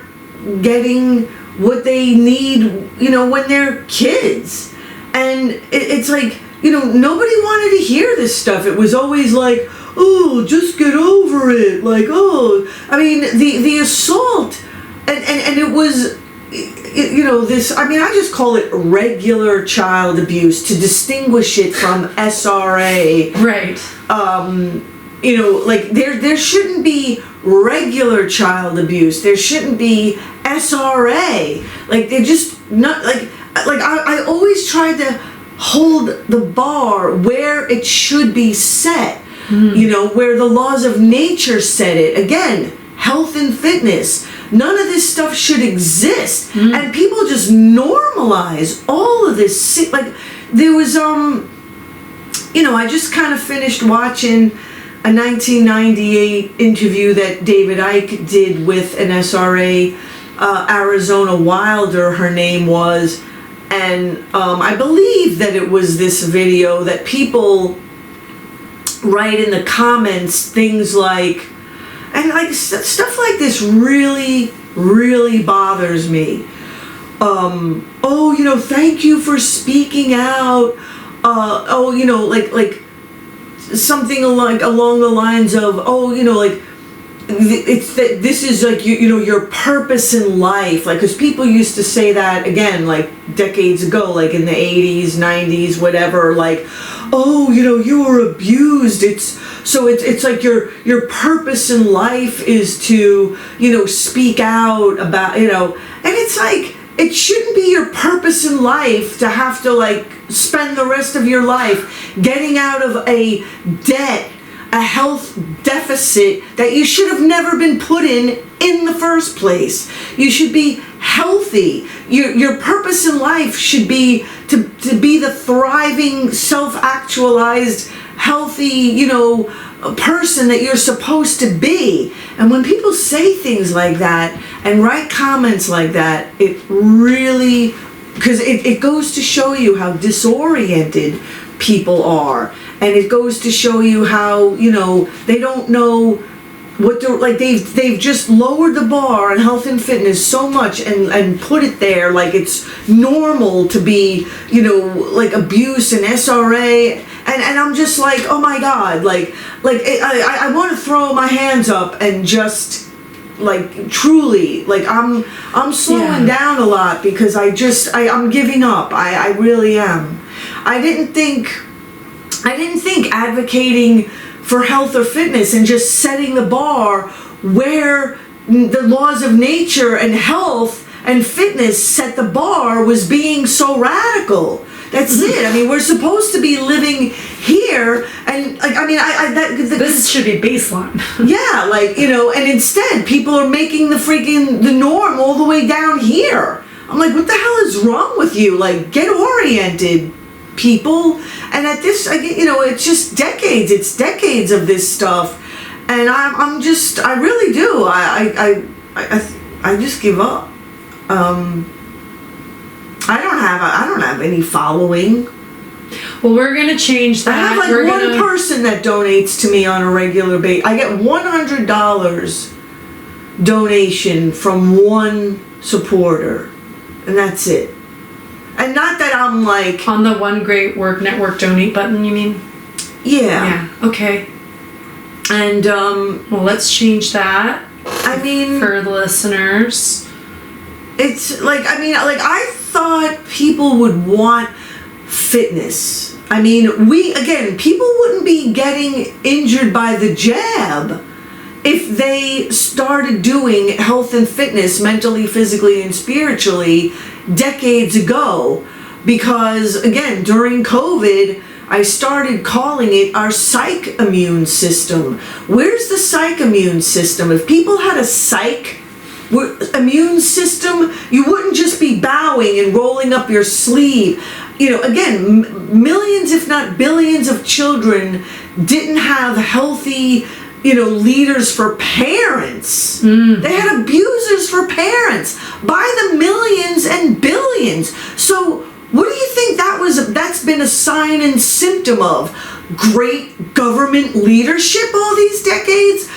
getting what they need, when they're kids. And it's like, nobody wanted to hear this stuff. It was always like, oh, just get over it. Like, oh, I mean, the assault, and it was, this, I mean, I just call it regular child abuse to distinguish it from SRA. Right. Like there shouldn't be regular child abuse. There shouldn't be SRA. Like they're just not like I always try to hold the bar where it should be set. Where the laws of nature set it. Again, health and fitness. None of this stuff should exist. And people just normalize all of this. Like there was I just kind of finished watching a 1998 interview that David Icke did with an SRA, Arizona Wilder, her name was, and I believe that it was this video that people write in the comments things like, and like stuff like this really, really bothers me. Thank you for speaking out. Like something along the lines of, it's that this is like your purpose in life, like, because people used to say that again like decades ago, like in the 80s, 90s, whatever, like, you were abused, it's like your purpose in life is to speak out about, and it's like, it shouldn't be your purpose in life to have to like spend the rest of your life getting out of a debt, a health deficit that you should have never been put in the first place. You should be healthy. Your purpose in life should be to be the thriving, self-actualized, healthy, person that you're supposed to be. And when people say things like that and write comments like that, it really, because it goes to show you how disoriented people are, and it goes to show you how they don't know what they're like. They've just lowered the bar on health and fitness so much and put it there like it's normal to be like abuse and SRA, and I'm just like, oh my God, I want to throw my hands up and just like truly, like I'm slowing down a lot because I'm giving up. I really am. I didn't think advocating for health or fitness and just setting the bar where the laws of nature and health and fitness set the bar was being so radical. That's it. I mean, we're supposed to be living here, and like, I mean, this should be baseline. Yeah, like, and instead people are making the norm all the way down here. I'm like, what the hell is wrong with you? Like, get oriented, people. And at this, it's just decades. It's decades of this stuff, and I really do. I just give up. I don't have any following. Well, we're gonna change that. I have like one person that donates to me on a regular basis. I get $100 donation from one supporter, and that's it. And not that I'm like on the One Great Work Network donate button, you mean? Yeah. Yeah. Okay. And well, let's change that. I mean, for the listeners, it's like, I thought people would want fitness. I mean, people wouldn't be getting injured by the jab if they started doing health and fitness mentally, physically, and spiritually decades ago. Because, again, during COVID, I started calling it our psych immune system. Where's the psych immune system? If people had a psych immune system, you wouldn't just be bowing and rolling up your sleeve. Again, millions, if not billions of children didn't have healthy, leaders for parents. They had abusers for parents by the millions and billions. So what do you think that's been a sign and symptom of great government leadership all these decades?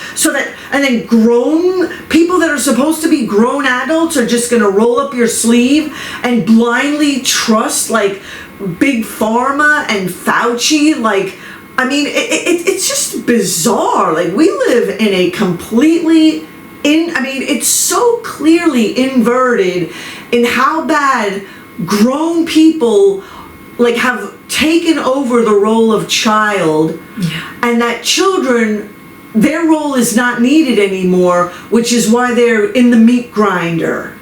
And then grown people that are supposed to be grown adults are just going to roll up your sleeve and blindly trust like big pharma and Fauci? Like, I mean, it's just bizarre. Like, we live in a completely it's so clearly inverted in how bad grown people like have taken over the role of child, and that children, their role is not needed anymore, which is why they're in the meat grinder.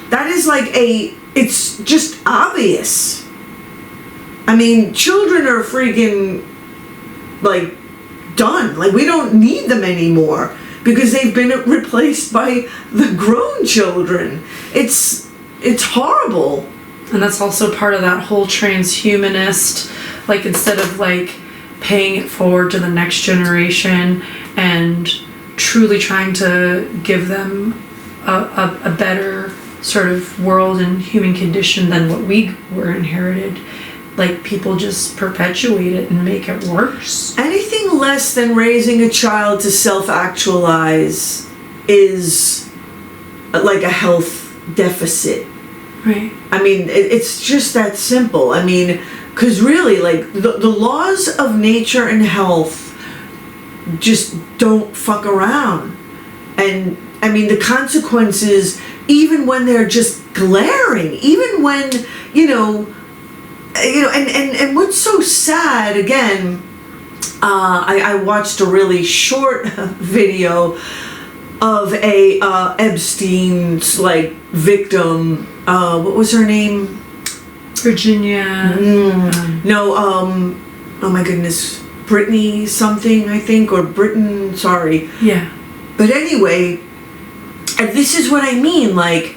That is like it's just obvious. I mean, children are freaking like done. Like, we don't need them anymore because they've been replaced by the grown children. It's horrible. And that's also part of that whole transhumanist, like, instead of like paying it forward to the next generation and truly trying to give them a better sort of world and human condition than what we were inherited, like, people just perpetuate it and make it worse. Anything less than raising a child to self-actualize is like a health deficit. Right. I mean, it's just that simple. I mean, because really, like, the laws of nature and health just don't fuck around. And, I mean, the consequences, even when they're just glaring, even when, and what's so sad, again, I watched a really short video of a Epstein's like victim. What was her name? Virginia. Oh my goodness, Brittany something, I think, or Britain. Sorry. Yeah. But anyway, and this is what I mean, like,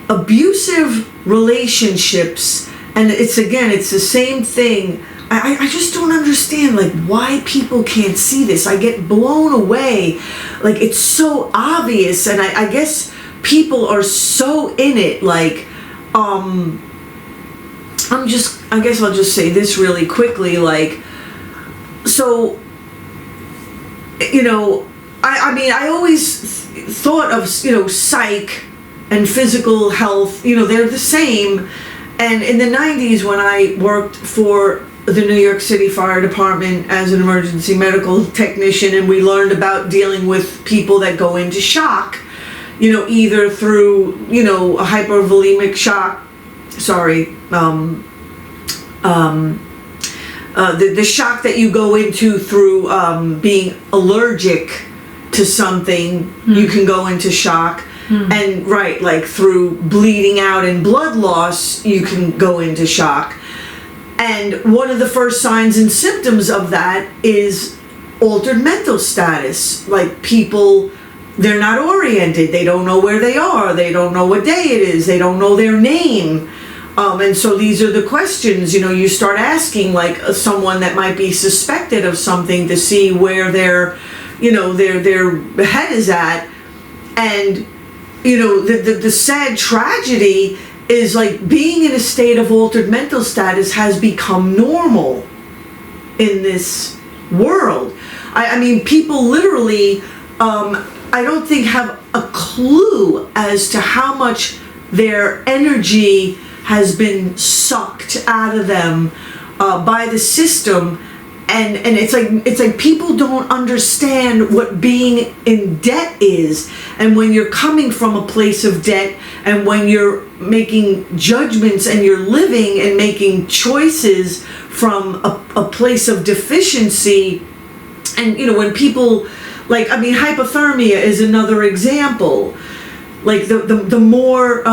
abusive relationships. And it's the same thing. I just don't understand, like, why people can't see this. I get blown away. Like, it's so obvious. And I guess people are so in it. Like, I guess I'll just say this really quickly. Like, so, I always thought of, psych and physical health, they're the same. And in the 90s, when I worked for the New York City Fire Department as an emergency medical technician, and we learned about dealing with people that go into shock, either through, a hypervolemic shock, the shock that you go into through being allergic to something, you can go into shock. And like through bleeding out and blood loss, you can go into shock. And one of the first signs and symptoms of that is altered mental status. Like, people, they're not oriented. They don't know where they are. They don't know what day it is. They don't know their name. And so these are the questions, you start asking, like, someone that might be suspected of something to see where their head is at. And the sad tragedy is, like, being in a state of altered mental status has become normal in this world. I mean, people literally, I don't think have a clue as to how much their energy has been sucked out of them by the system. And it's like people don't understand what being in debt is. And when you're coming from a place of debt, and when you're making judgments and you're living and making choices from a place of deficiency, and when people, like, I mean, hypothermia is another example. Like, the more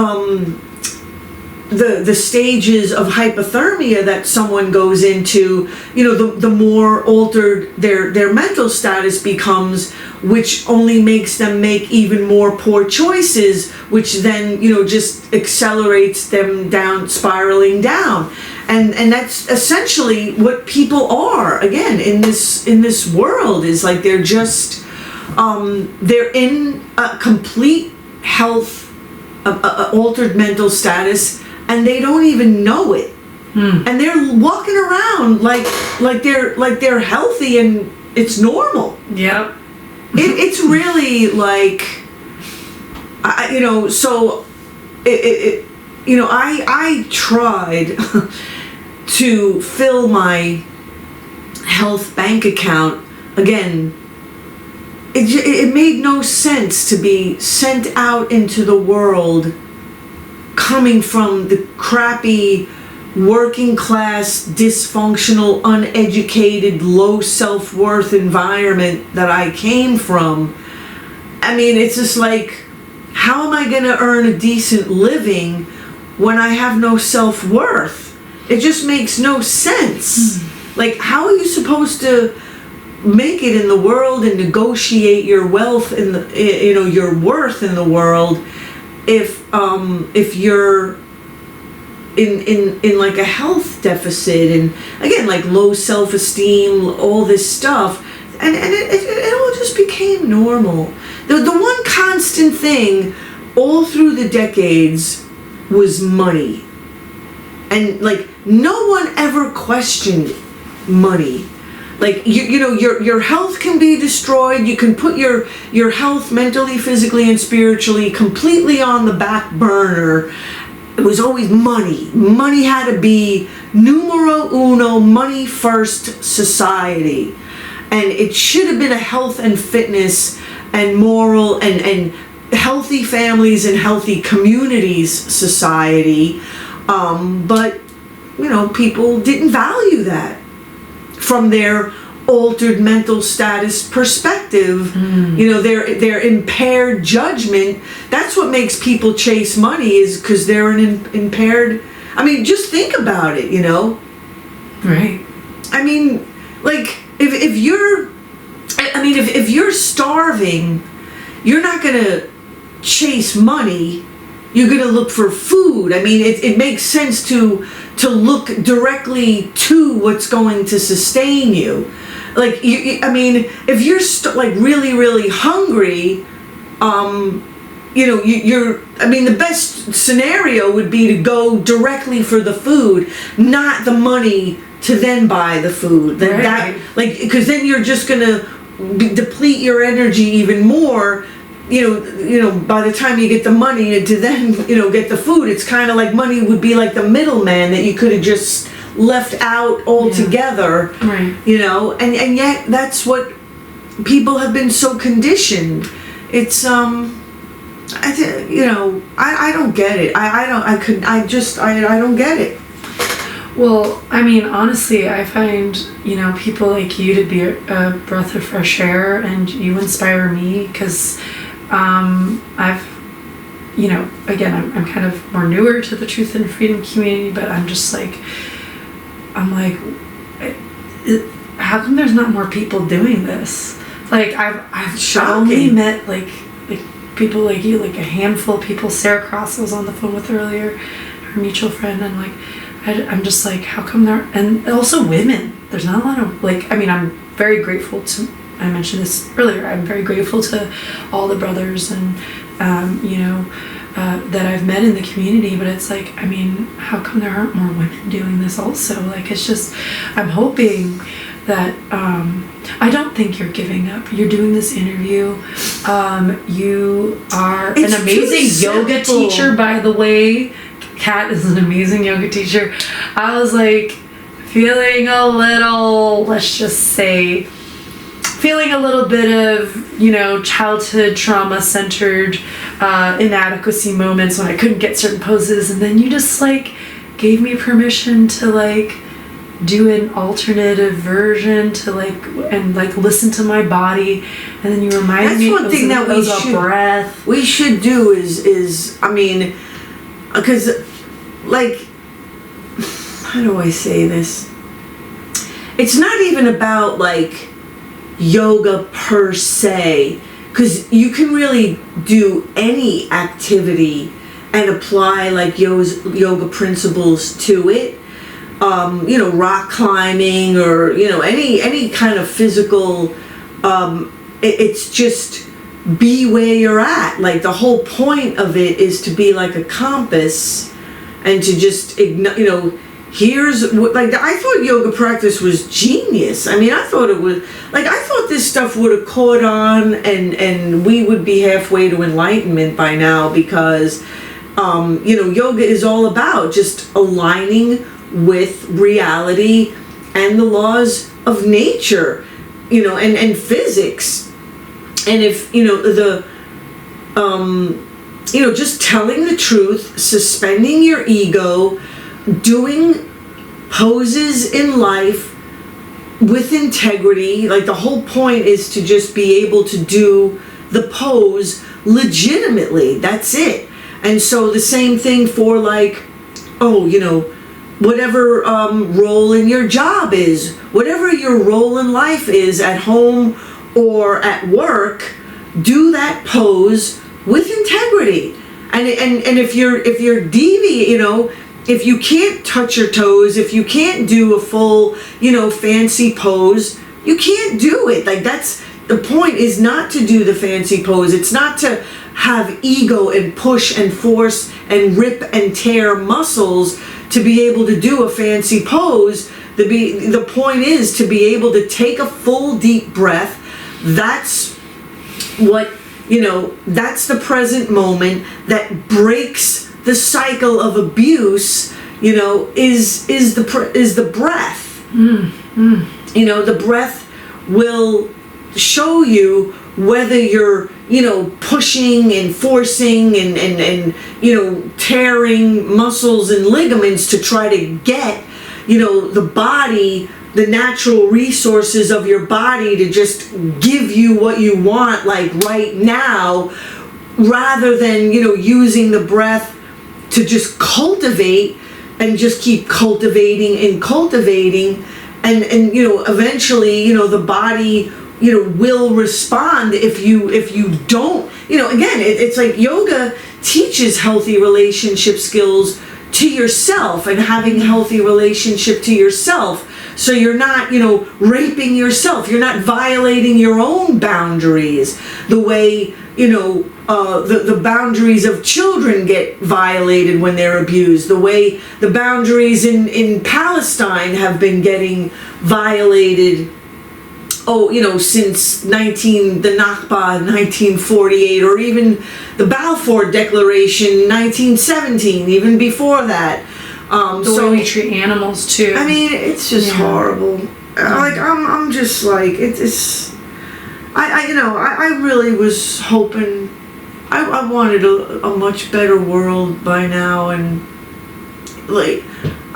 the stages of hypothermia that someone goes into, the more altered their mental status becomes, which only makes them make even more poor choices, which then, just accelerates them down, spiraling down. And that's essentially what people are, again, in this world, is like, they're just, they're in a complete health, altered mental status, and they don't even know it. and they're walking around like they're healthy and it's normal. Yep. It's really like, I tried to fill my health bank account again. It made no sense to be sent out into the world coming from the crappy, working class, dysfunctional, uneducated, low self-worth environment that I came from. I mean, it's just like, how am I going to earn a decent living when I have no self-worth? It just makes no sense. Like, how are you supposed to make it in the world and negotiate your wealth in the, your worth in the world if you're in like a health deficit, and again, like low self-esteem, all this stuff, and it all just became normal. The one constant thing all through the decades was money, and like no one ever questioned money. Like your health can be destroyed. You can put your health mentally, physically, and spiritually completely on the back burner. It was always money. Money had to be numero uno, money first society. And it should have been a health and fitness and moral and healthy families and healthy communities society. But, people didn't value that from their altered mental status perspective. Their impaired judgment. That's what makes people chase money, is because they're an impaired. I mean, just think about it. Right. I mean, like if you're starving, you're not gonna chase money. You're gonna look for food. I mean, it makes sense to look directly to what's going to sustain you. Like, if you're really, really hungry, the best scenario would be to go directly for the food, not the money to then buy the food. Because then you're just gonna deplete your energy even more. By the time you get the money to then, get the food, it's kind of like money would be like the middleman that you could have just left out altogether. Yeah. Right. And yet that's what people have been so conditioned. It's I don't get it. I don't get it. Well, I mean, honestly, I find, people like you to be a breath of fresh air, and you inspire me, because I've, again, I'm kind of more newer to the truth and freedom community, but I'm just like, how come there's not more people doing this? Like, I've only met like people like you, like a handful of people. Sarah Cross was on the phone with earlier, her mutual friend, and like, I'm just like, how come there, and also women, there's not a lot of, I'm very grateful to, I mentioned this earlier, I'm very grateful to all the brothers and, that I've met in the community, but it's like, how come there aren't more women doing this also? Like, it's just, I'm hoping that, I don't think you're giving up. You're doing this interview. You are an amazing yoga teacher, by the way. Kat is an amazing yoga teacher. I was like feeling a little, feeling a little bit of, childhood trauma-centered inadequacy moments when I couldn't get certain poses, and then you just gave me permission to do an alternative version to listen to my body, and then you reminded me. That's one thing that we should do is because how do I say this? It's not even about yoga per se, because you can really do any activity and apply yoga principles to it. Rock climbing or any kind of physical. It's just be where you're at. The whole point of it is to be like a compass, and to just here's what, like, I thought yoga practice was genius. I mean, I thought it was, like, I thought this stuff would have caught on and we would be halfway to enlightenment by now, because, yoga is all about just aligning with reality and the laws of nature, and physics. And if, just telling the truth, suspending your ego, doing poses in life with integrity. Like, the whole point is to just be able to do the pose legitimately. That's it. And so the same thing for, like, whatever role in your job is, whatever your role in life is, at home or at work, do that pose with integrity. And if you're deviant, if you can't touch your toes, if you can't do a full, fancy pose, you can't do it. Like, that's the point, is not to do the fancy pose. It's not to have ego and push and force and rip and tear muscles to be able to do a fancy pose. The point is to be able to take a full deep breath. That's what, that's the present moment that breaks the cycle of abuse, is the breath. The breath will show you whether you're, pushing and forcing and tearing muscles and ligaments to try to get, the body, the natural resources of your body to just give you what you want, like right now, rather than, using the breath to just cultivate and just keep cultivating and cultivating, and eventually, the body, will respond if you don't, again, it's like yoga teaches healthy relationship skills to yourself and having healthy relationship to yourself. So you're not, raping yourself. You're not violating your own boundaries the way, the boundaries of children get violated when they're abused, the way the boundaries in Palestine have been getting violated, since the Nakba in 1948, or even the Balfour Declaration 1917, even before that. The way we treat animals too. I mean, it's just horrible. Like, I'm just like, it's. I really was hoping. I wanted a much better world by now, and like,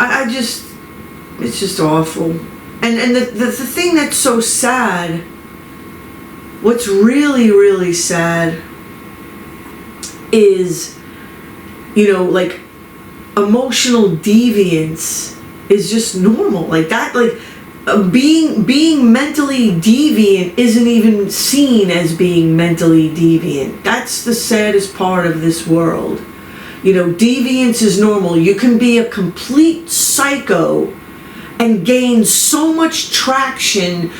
it's just awful. And the thing that's so sad, what's really, really sad is, like, emotional deviance is just normal. Like that, like, being mentally deviant isn't even seen as being mentally deviant. That's the saddest part of this world. Deviance is normal. You can be a complete psycho and gain so much traction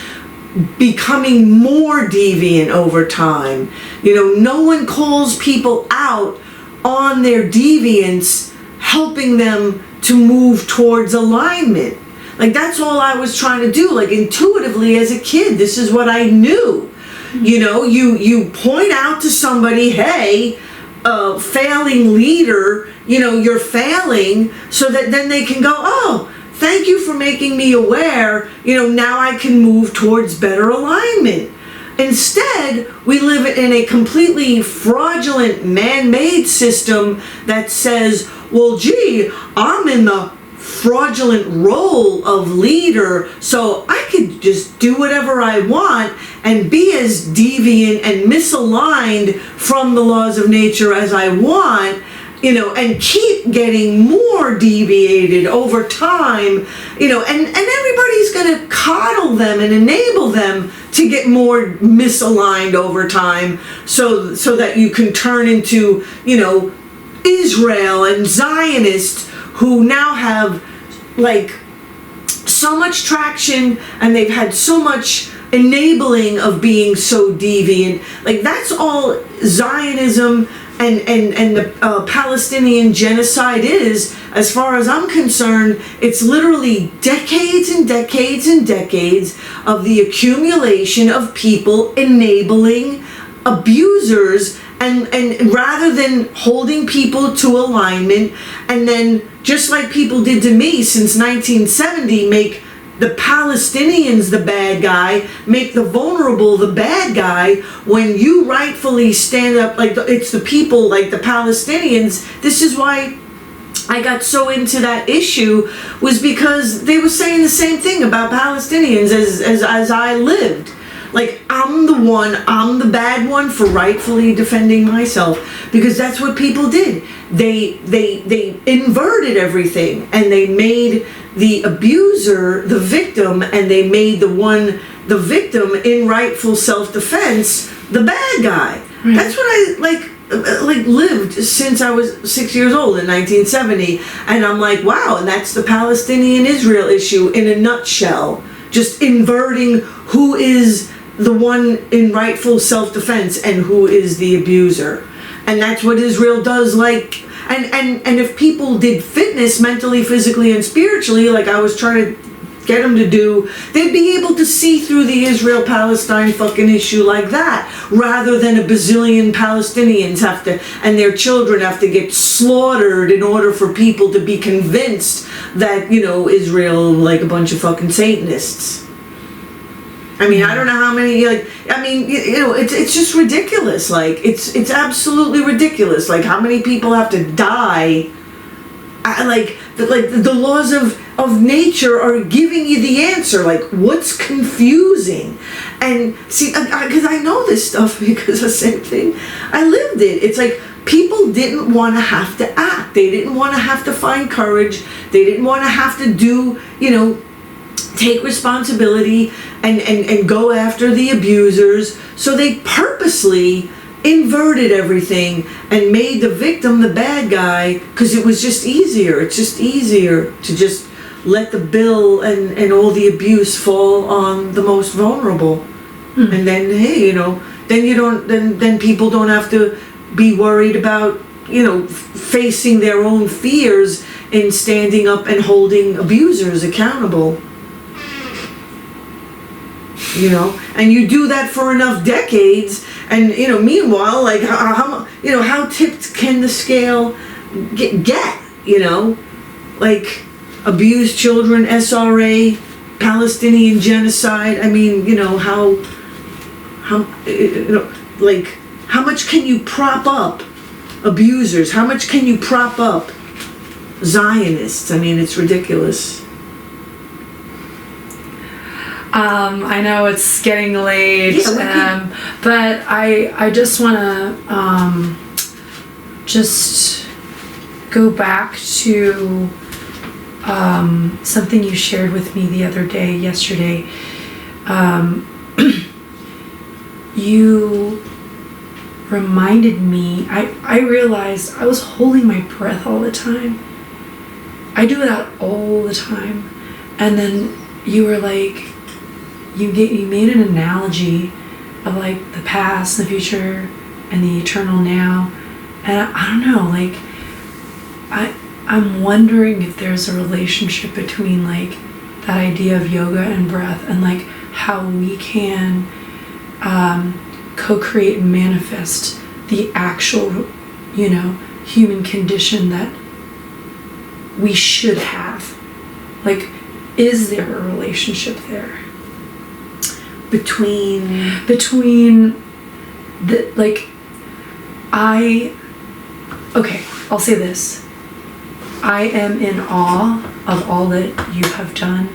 becoming more deviant over time. No one calls people out on their deviance, helping them to move towards alignment. Like, that's all I was trying to do. Like, intuitively as a kid, this is what I knew. You point out to somebody, hey, failing leader, you're failing, so that then they can go, oh, thank you for making me aware, now I can move towards better alignment. Instead, we live in a completely fraudulent man-made system that says, well, gee, I'm in the fraudulent role of leader, so I could just do whatever I want and be as deviant and misaligned from the laws of nature as I want, and keep getting more deviated over time, and everybody's going to coddle them and enable them to get more misaligned over time, so that you can turn into, Israel and Zionists who now have, like, so much traction, and they've had so much enabling of being so deviant. Like, that's all Zionism and the Palestinian genocide is. as far as I'm concerned, it's literally decades and decades and decades of the accumulation of people enabling abusers, and rather than holding people to alignment, and then just like people did to me since 1970, make the Palestinians the bad guy, make the vulnerable the bad guy, when you rightfully stand up like it's the people, like the Palestinians. This is why I got so into that issue, was because they were saying the same thing about Palestinians as I lived. Like, I'm the bad one for rightfully defending myself, because that's what people did. They inverted everything, and they made the abuser the victim, and they made the victim in rightful self-defense the bad guy. Right. That's what I lived since I was 6 years old in 1970, and I'm like, wow, and that's the Palestinian-Israel issue in a nutshell. Just inverting who is the one in rightful self-defense and who is the abuser. And that's what Israel does. Like, and if people did fitness mentally, physically, and spiritually, like I was trying to get them to do, they'd be able to see through the Israel-Palestine fucking issue like that, rather than a bazillion Palestinians have to, and their children have to get slaughtered in order for people to be convinced that, you know, Israel like a bunch of fucking Satanists. I mean, I don't know how many, like, I mean, you know, it's just ridiculous. Like, it's absolutely ridiculous. Like, how many people have to die? The laws of nature are giving you the answer. Like, what's confusing? And see, because I know this stuff because the same thing, I lived it. It's like, people didn't want to have to act. They didn't want to have to find courage. They didn't want to have to do, you know, take responsibility and go after the abusers. So they purposely inverted everything and made the victim the bad guy, because it was just easier. It's just easier to just let the bill and all the abuse fall on the most vulnerable. And then, hey, you know, then people don't have to be worried about, you know, facing their own fears in standing up and holding abusers accountable. You know, and you do that for enough decades, and, you know, meanwhile, like, how tipped can the scale get, you know, like, abused children, SRA, Palestinian genocide. I mean, you know, how, you know, like, how much can you prop up abusers? How much can you prop up Zionists? I mean, it's ridiculous. I know it's getting late, but I just want to just go back to something you shared with me the other day, yesterday. You reminded me, I realized I was holding my breath all the time. I do that all the time. And then you were like, you made an analogy of like the past, the future, and the eternal now. And I don't know, like, I'm wondering if there's a relationship between like that idea of yoga and breath, and like how we can co-create and manifest the actual, you know, human condition that we should have. Like, is there a relationship there? Between the, like, okay, I'll say this. I am in awe of all that you have done.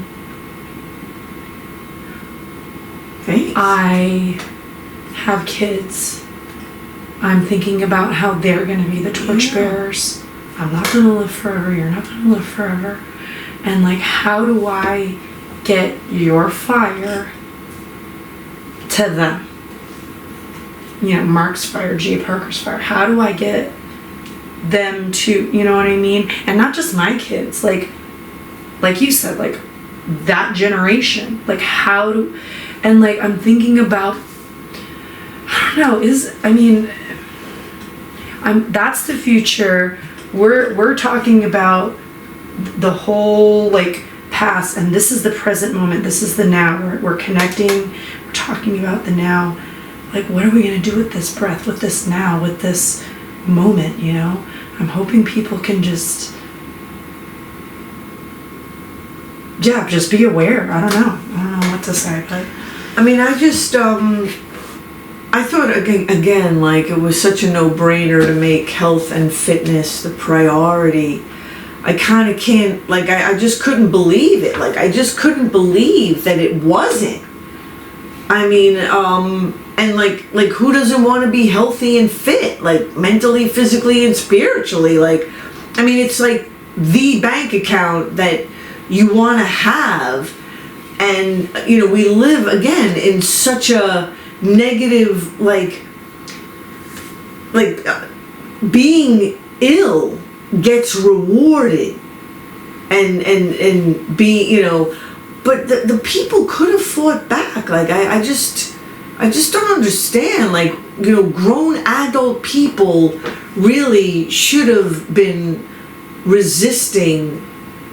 Thanks. I have kids. I'm thinking about how they're going to be the torchbearers. I'm not going to live forever. You're not going to live forever. And like, how do I get your fire to them? You know, Mark's fire, G. Parker's fire. How do I get them to, you know what I mean? And not just my kids, like you said, like that generation. Like, how do, and like, I'm thinking about, I don't know, that's the future. We're talking about the whole like past, and this is the present moment, this is the now. We're connecting, we're talking about the now. Like, what are we going to do with this breath, with this now, with this moment, you know? I'm hoping people can just be aware. I don't know what to say, but I mean, I just I thought again like it was such a no-brainer to make health and fitness the priority. I kind of can't, like, I just couldn't believe it. Like, I just couldn't believe that it wasn't. I mean, and like who doesn't want to be healthy and fit, like mentally, physically, and spiritually? Like, I mean, it's like the bank account that you want to have. And, you know, we live again in such a negative, being ill gets rewarded and be, you know, but the people could have fought back. Like, I just don't understand. Like, you know, grown adult people really should have been resisting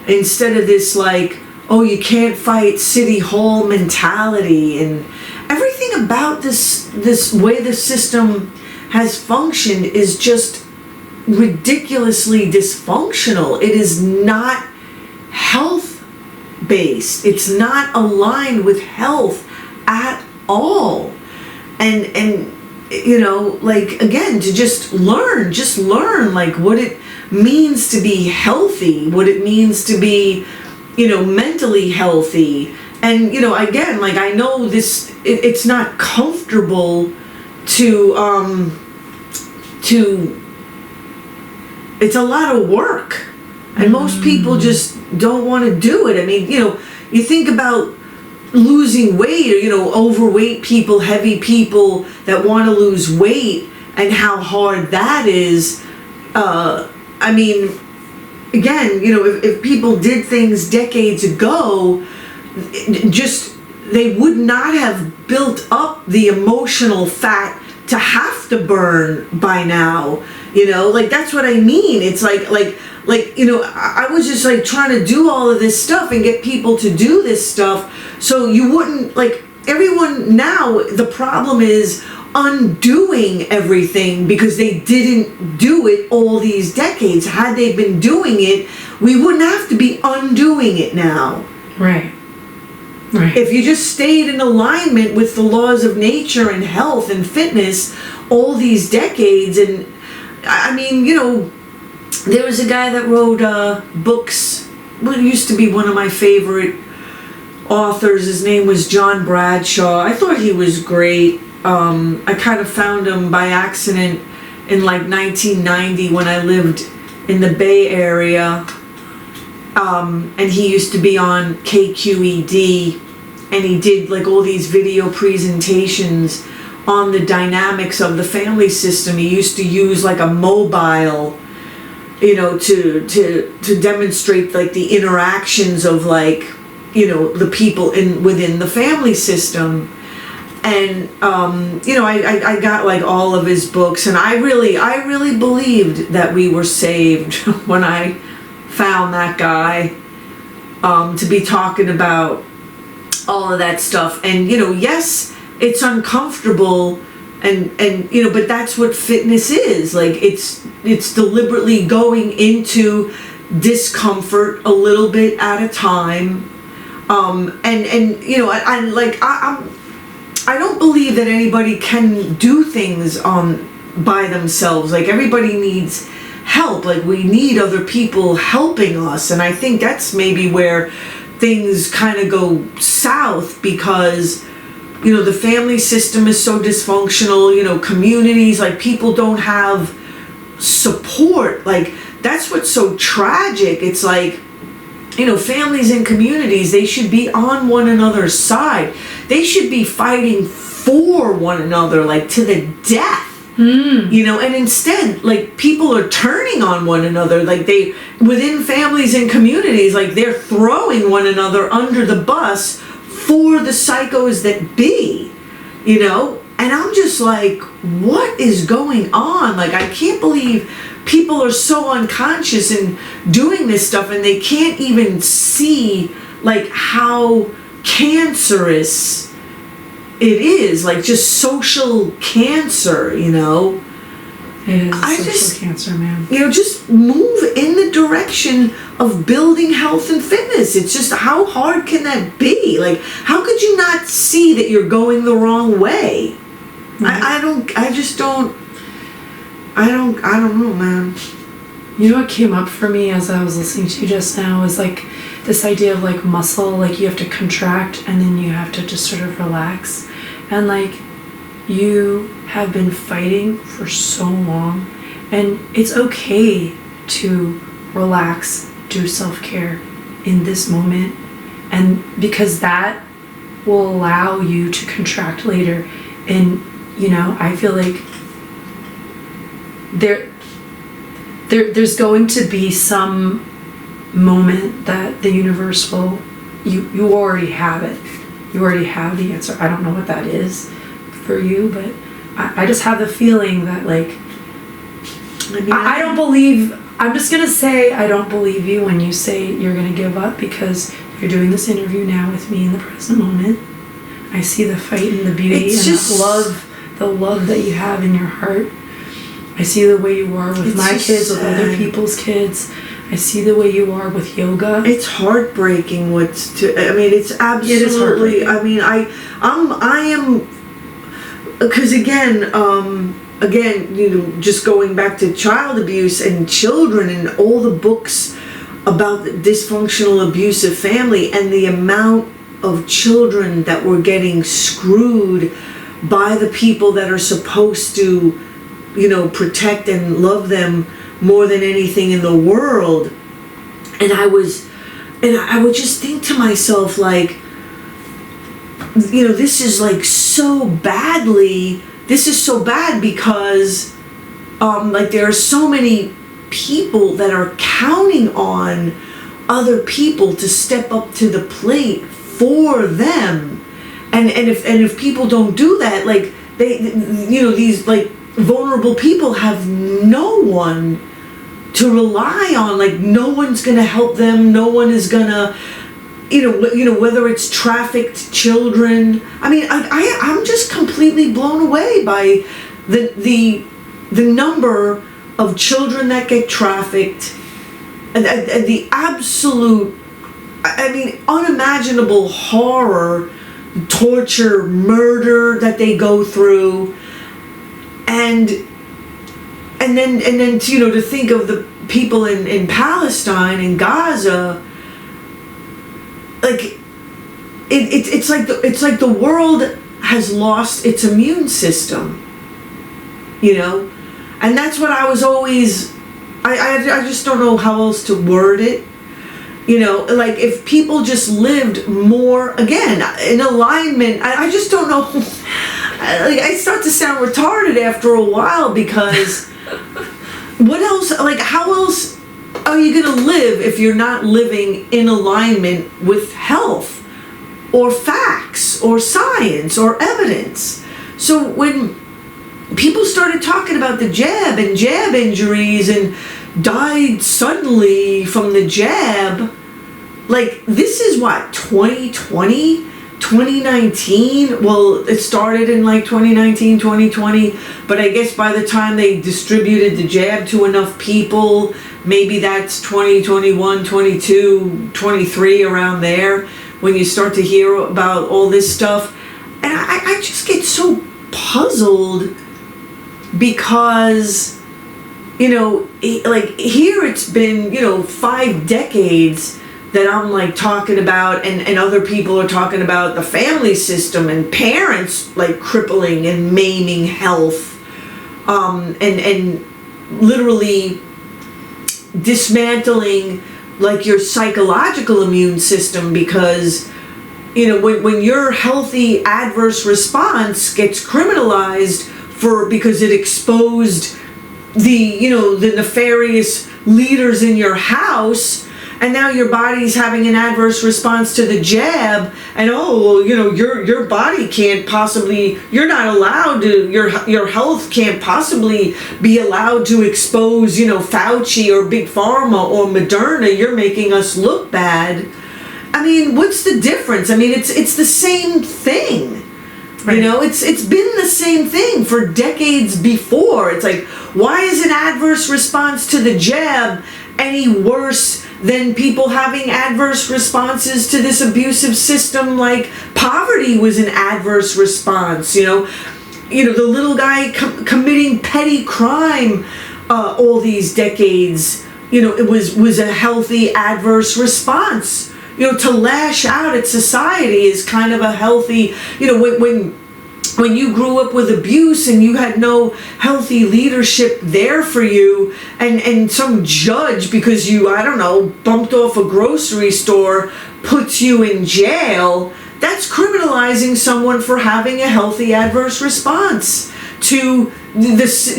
instead of this, like, oh, you can't fight City Hall mentality. And everything about this way the system has functioned is just ridiculously dysfunctional. It is not health based. It's not aligned with health at all. And you know, like, again, to just learn like what it means to be healthy, what it means to be, you know, mentally healthy. And, you know, again, like, I know this, it's not comfortable to it's a lot of work, and most people just don't want to do it. I mean, you know, you think about losing weight, or, you know, overweight people, heavy people that want to lose weight, and how hard that is. I mean, again, you know, if people did things decades ago, just, they would not have built up the emotional fat to have to burn by now, you know? Like, that's what I mean. It's like, you know, I was just like trying to do all of this stuff and get people to do this stuff so you wouldn't, like, everyone now, the problem is undoing everything because they didn't do it all these decades. Had they been doing it, we wouldn't have to be undoing it now. Right. If you just stayed in alignment with the laws of nature and health and fitness all these decades. And I mean, you know, there was a guy that wrote books. Well, it used to be one of my favorite authors. His name was John Bradshaw. I thought he was great. I kind of found him by accident in like 1990 when I lived in the Bay Area. And he used to be on KQED, and he did like all these video presentations on the dynamics of the family system. He used to use like a mobile, you know, to demonstrate like the interactions of, like, you know, the people within the family system. And you know, I got like all of his books, and I really believed that we were saved when I found that guy to be talking about all of that stuff. And, you know, yes, it's uncomfortable, and you know, but that's what fitness is. Like, it's deliberately going into discomfort a little bit at a time. And you know, I don't believe that anybody can do things by themselves. Like, everybody needs help. Like, we need other people helping us. And I think that's maybe where things kind of go south, because, you know, the family system is so dysfunctional. You know, communities, like, people don't have support. Like, that's what's so tragic. It's like, you know, families and communities, they should be on one another's side. They should be fighting for one another, like, to the death. You know, and instead, like, people are turning on one another. Like, within families and communities, like, they're throwing one another under the bus for the psychos that be, you know? And I'm just like, what is going on? Like, I can't believe people are so unconscious in doing this stuff, and they can't even see like how cancerous it is, like just social cancer, you know. It is social cancer, man. You know, just move in the direction of building health and fitness. It's just, how hard can that be? Like, how could you not see that you're going the wrong way? Mm-hmm. I don't know, man. You know what came up for me as I was listening to you just now is like this idea of like muscle, like you have to contract and then you have to just sort of relax. And like, you have been fighting for so long, and it's okay to relax, do self-care in this moment, and because that will allow you to contract later. And you know, I feel like there's going to be some moment that the universe will, you already have it, you already have the answer. I don't know what that is for you, but I just have the feeling that like, I don't believe, I'm just gonna say I don't believe you when you say you're gonna give up, because you're doing this interview now with me in the present moment. I see the fight and the beauty and the love that you have in your heart. I see the way you are with my kids, with other people's kids. I see the way you are with yoga. It's heartbreaking it's absolutely, it is I mean, I am, because again, you know, just going back to child abuse and children and all the books about the dysfunctional abusive family, and the amount of children that were getting screwed by the people that are supposed to, you know, protect and love them more than anything in the world. And I would just think to myself, like, you know, this is so bad because like there are so many people that are counting on other people to step up to the plate for them, and if people don't do that, like they, you know, these like vulnerable people have no one to rely on. Like, no one's gonna help them, no one is gonna, you know, whether it's trafficked children. I mean, I'm just completely blown away by the number of children that get trafficked, and the absolute, I mean, unimaginable horror, torture, murder that they go through, and then you know, to think of the people in Palestine and Gaza, like it's like the world has lost its immune system, you know. And that's what I was always, I just don't know how else to word it. You know, like if people just lived more, again, in alignment, I just don't know. Like, I start to sound retarded after a while, because what else, like how else are you going to live if you're not living in alignment with health or facts or science or evidence? So when people started talking about the jab and jab injuries and died suddenly from the jab, like, this is what, 2020, 2019? Well, it started in like 2019, 2020, but I guess by the time they distributed the jab to enough people, maybe that's 2021, 22, 23, around there, when you start to hear about all this stuff. And I just get so puzzled, because, you know, like here it's been, you know, 5 decades that I'm like talking about, and other people are talking about the family system and parents like crippling and maiming health, and literally dismantling like your psychological immune system, because, you know, when your healthy adverse response gets criminalized because it exposed the, you know, the nefarious leaders in your house, and now your body's having an adverse response to the jab, and your body can't possibly, you're not allowed to, your health can't possibly be allowed to expose, Fauci or Big Pharma or Moderna. You're making us look bad. I mean, what's the difference? I mean, it's the same thing. Right. It's been the same thing for decades before. It's like, why is an adverse response to the jab any worse than people having adverse responses to this abusive system? Like poverty was an adverse response. The little guy committing petty crime all these decades. It was a healthy adverse response. To lash out at society is kind of a healthy, when you grew up with abuse and you had no healthy leadership there for you, and some judge, because you, bumped off a grocery store, puts you in jail, that's criminalizing someone for having a healthy adverse response to this.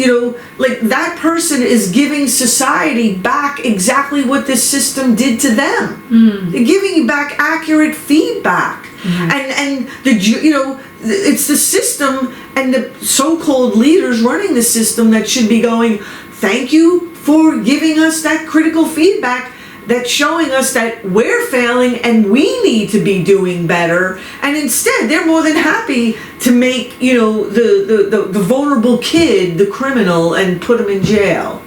Like that person is giving society back exactly what this system did to them. They're giving you back accurate feedback. And it's the system and the so-called leaders running the system that should be going, thank you for giving us that critical feedback that's showing us that we're failing and we need to be doing better. And instead, they're more than happy to make, the vulnerable kid the criminal and put him in jail.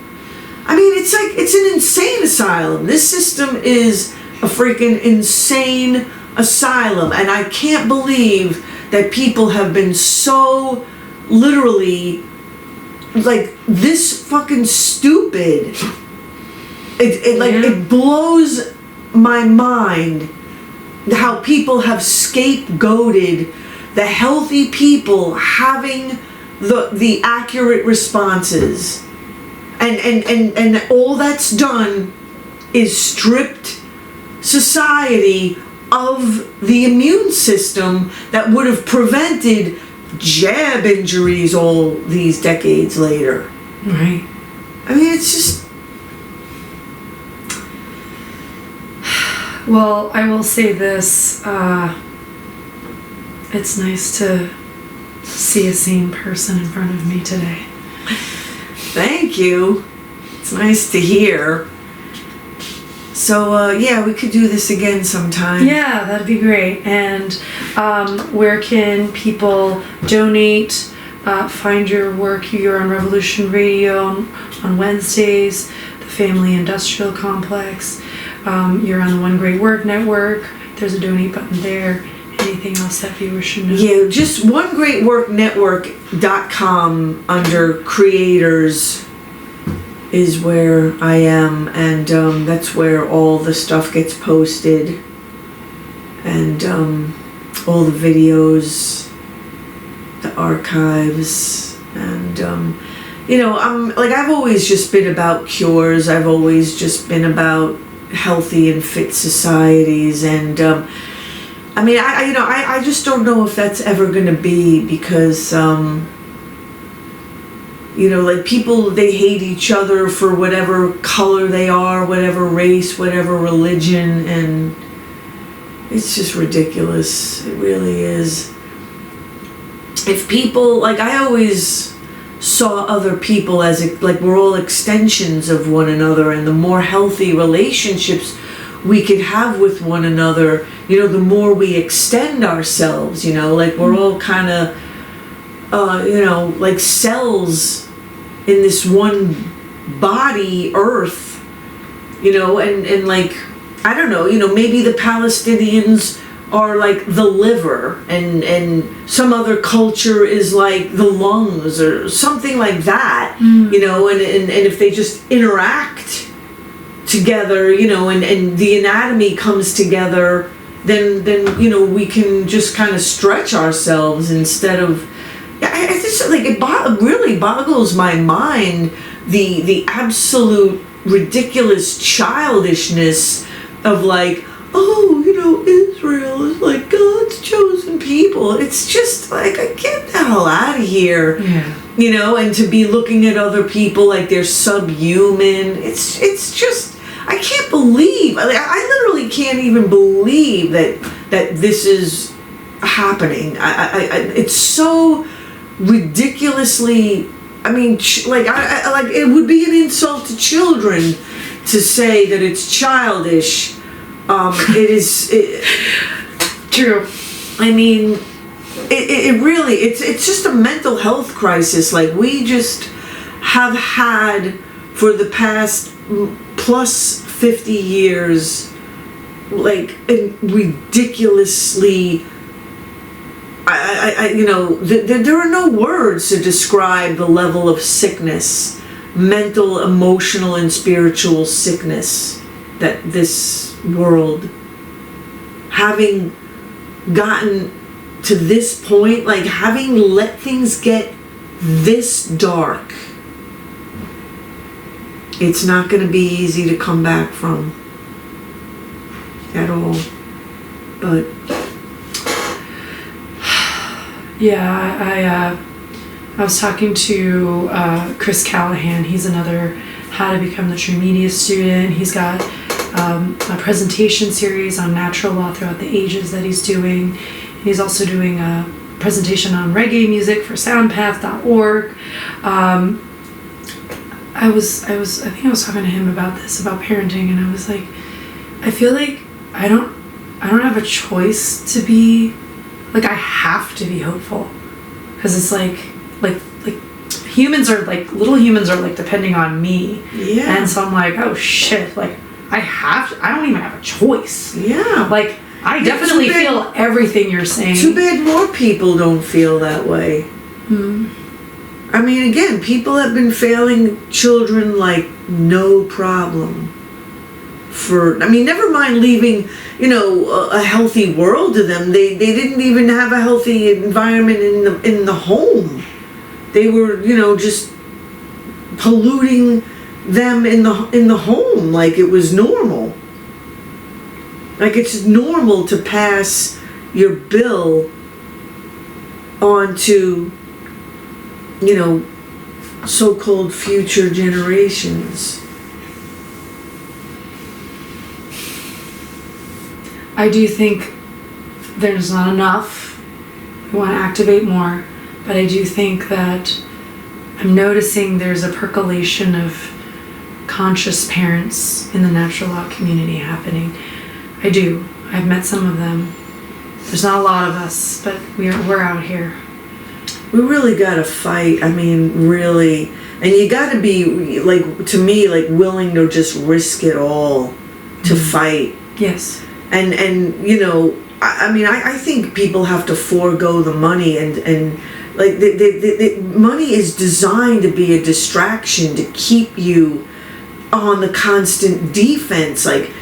I mean, it's an insane asylum. This system is a freaking insane asylum. And I can't believe that people have been so literally like this fucking stupid. It blows my mind how people have scapegoated the healthy people having the accurate responses, and all that's done is stripped society of the immune system that would have prevented jab injuries all these decades later. Right. I mean, it's just. Well, I will say this, it's nice to see a sane person in front of me today. Thank you. It's nice to hear. So, we could do this again sometime. Yeah, that'd be great. And where can people donate, find your work? You're on Revolution Radio on Wednesdays, the Family Industrial Complex. You're on the One Great Work Network. There's a donate button there. Anything else that viewers should know? Yeah, just onegreatworknetwork.com under creators is where I am, and that's where all the stuff gets posted, and all the videos, the archives, and I've always just been about cures. I've always just been about healthy and fit societies, and I just don't know if that's ever going to be, because people, they hate each other for whatever color they are, whatever race, whatever religion, and it's just ridiculous. It really is. If people, I always saw other people as we're all extensions of one another, and the more healthy relationships we could have with one another, the more we extend ourselves, we're all kind of like cells in this one body, earth, and I don't know, maybe the Palestinians are like the liver, and some other culture is like the lungs or something like that, and if they just interact together, and the anatomy comes together, then we can just kind of stretch ourselves instead of. It's just it really boggles my mind the absolute ridiculous childishness of Israel is like God's chosen people. It's just get the hell out of here. Yeah. And to be looking at other people like they're subhuman. It's just, I can't believe I literally can't even believe that this is happening. It's so ridiculously. I mean, like it would be an insult to children to say that it's childish. It is true. I mean, it really it's just a mental health crisis. Like we just have had for the past plus 50 years, like a ridiculously. There are no words to describe the level of sickness, mental, emotional, and spiritual sickness that this world, having gotten to this point, like having let things get this dark, it's not going to be easy to come back from at all. But yeah, I was talking to Chris Callahan. He's another How to Become the True Media student. He's got a presentation series on natural law throughout the ages that he's doing. He's also doing a presentation on reggae music for soundpath.org. I think I was talking to him about this, about parenting, and I was like, I feel like I don't have a choice to be, like, I have to be hopeful, because it's like humans are like, little humans are like depending on me. Yeah. And so I'm like, oh shit, like I don't even have a choice. Yeah. Like I definitely feel everything you're saying. Too bad more people don't feel that way. I mean, again, people have been failing children like no problem. Never mind leaving, a healthy world to them. They didn't even have a healthy environment in the home. They were, just polluting them in the home like it was normal. Like it's normal to pass your bill on to, so-called future generations. I do think there's not enough. We want to activate more, but I do think that I'm noticing there's a percolation of conscious parents in the natural law community happening. I do. I've met some of them. There's not a lot of us, but we're out here. We really gotta fight. I mean, really. And you gotta be, like, to me, like, willing to just risk it all to fight. Yes. And I think people have to forego the money and like the money is designed to be a distraction to keep you on the constant defense. Like,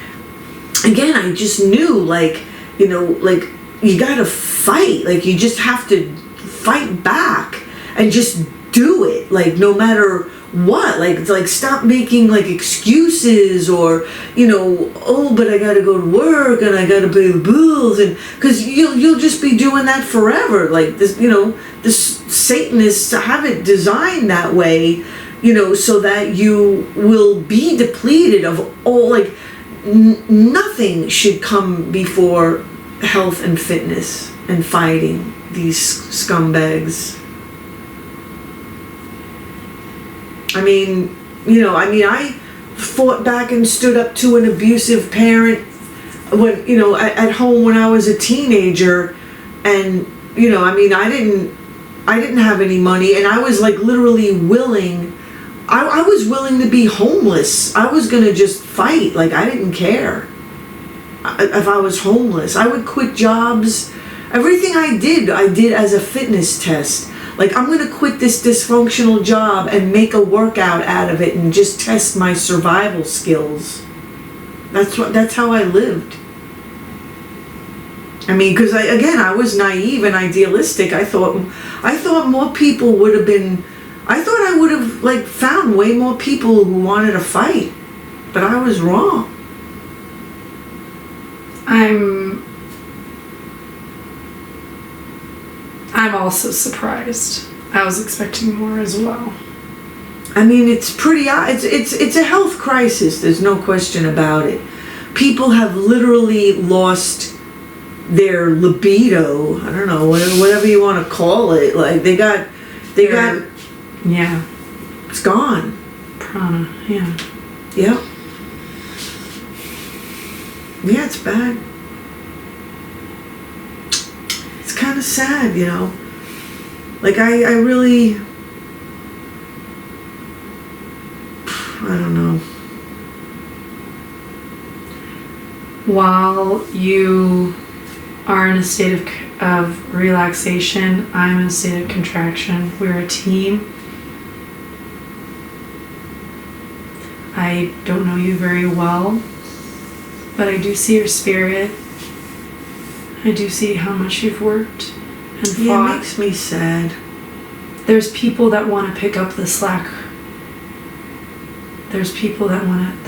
again, I just knew, like, you gotta fight. Like, you just have to fight back and just do it, like, no matter what. Like stop making like excuses or but I gotta go to work and I gotta pay the bills, and because you'll just be doing that forever. Like this, this Satanists have it designed that way, so that you will be depleted of all, like nothing should come before health and fitness and fighting these scumbags. I fought back and stood up to an abusive parent when, at home when I was a teenager, and, I didn't have any money, and I was like literally willing, I was willing to be homeless. I was gonna just fight, like I didn't care if I was homeless. I would quit jobs. Everything I did as a fitness test. Like, I'm going to quit this dysfunctional job and make a workout out of it and just test my survival skills. That's how I lived. I mean, because I was naive and idealistic. I thought more people would have been, I thought I would have, like, found way more people who wanted to fight. But I was wrong. I'm also surprised. I was expecting more as well. I mean, it's pretty, it's a health crisis. There's no question about it. people have literally lost their libido. I don't know, whatever you want to call it. Like they got, yeah, it's gone. Prana, yeah. Yep. Yeah, it's bad. It's kind of sad, you know. Like I really, I don't know. While you are in a state of relaxation, I'm in a state of contraction. We're a team. I don't know you very well, but I do see your spirit. I do see how much you've worked and fought. Yeah, it makes me sad. There's people that want to pick up the slack. There's people that want,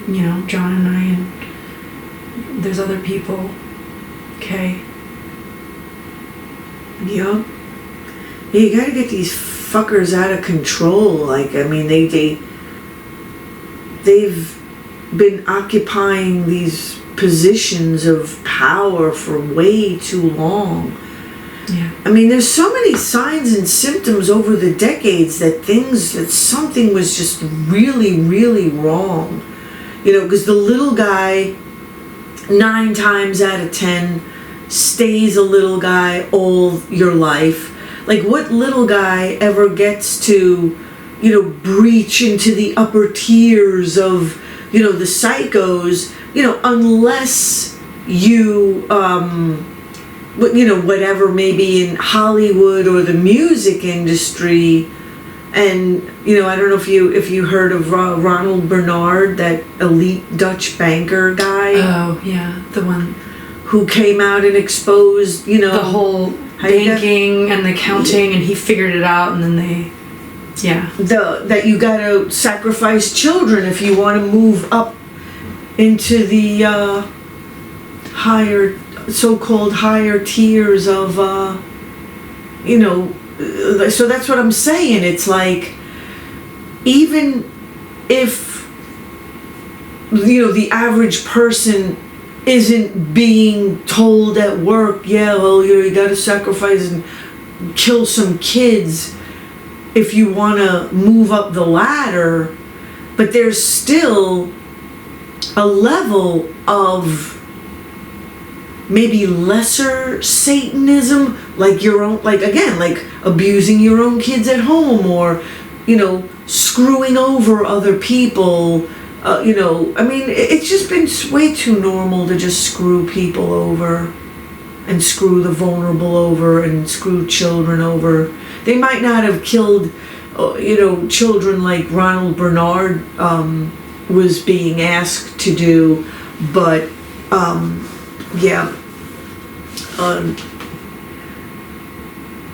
you know, John and I, and there's other people. Okay. Yep. Yeah, you gotta get these fuckers out of control. Like, I mean, they've been occupying these positions of power for way too long. Yeah. I mean, there's so many signs and symptoms over the decades that something was just really, really wrong. You know, because the little guy, 9 times out of 10, stays a little guy all your life. Like, what little guy ever gets to, you know, breach into the upper tiers of, you know, the psychos, you know, unless you, you know, whatever, maybe in Hollywood or the music industry. And, you know, I don't know if you heard of Ronald Bernard, that elite Dutch banker guy. Oh, yeah, the one who came out and exposed, you know, the whole banking and the counting, and he figured it out, and then that you gotta sacrifice children if you want to move up into the so-called higher tiers of, you know, so that's what I'm saying. It's like, even if, you know, the average person isn't being told at work, yeah, well, you gotta sacrifice and kill some kids if you want to move up the ladder, but there's still a level of maybe lesser Satanism, like your own, like, again, like abusing your own kids at home, or, you know, screwing over other people. You know, I mean, it's just been way too normal to just screw people over and screw the vulnerable over and screw children over. They might not have killed, you know, children like Ronald Bernard was being asked to do, but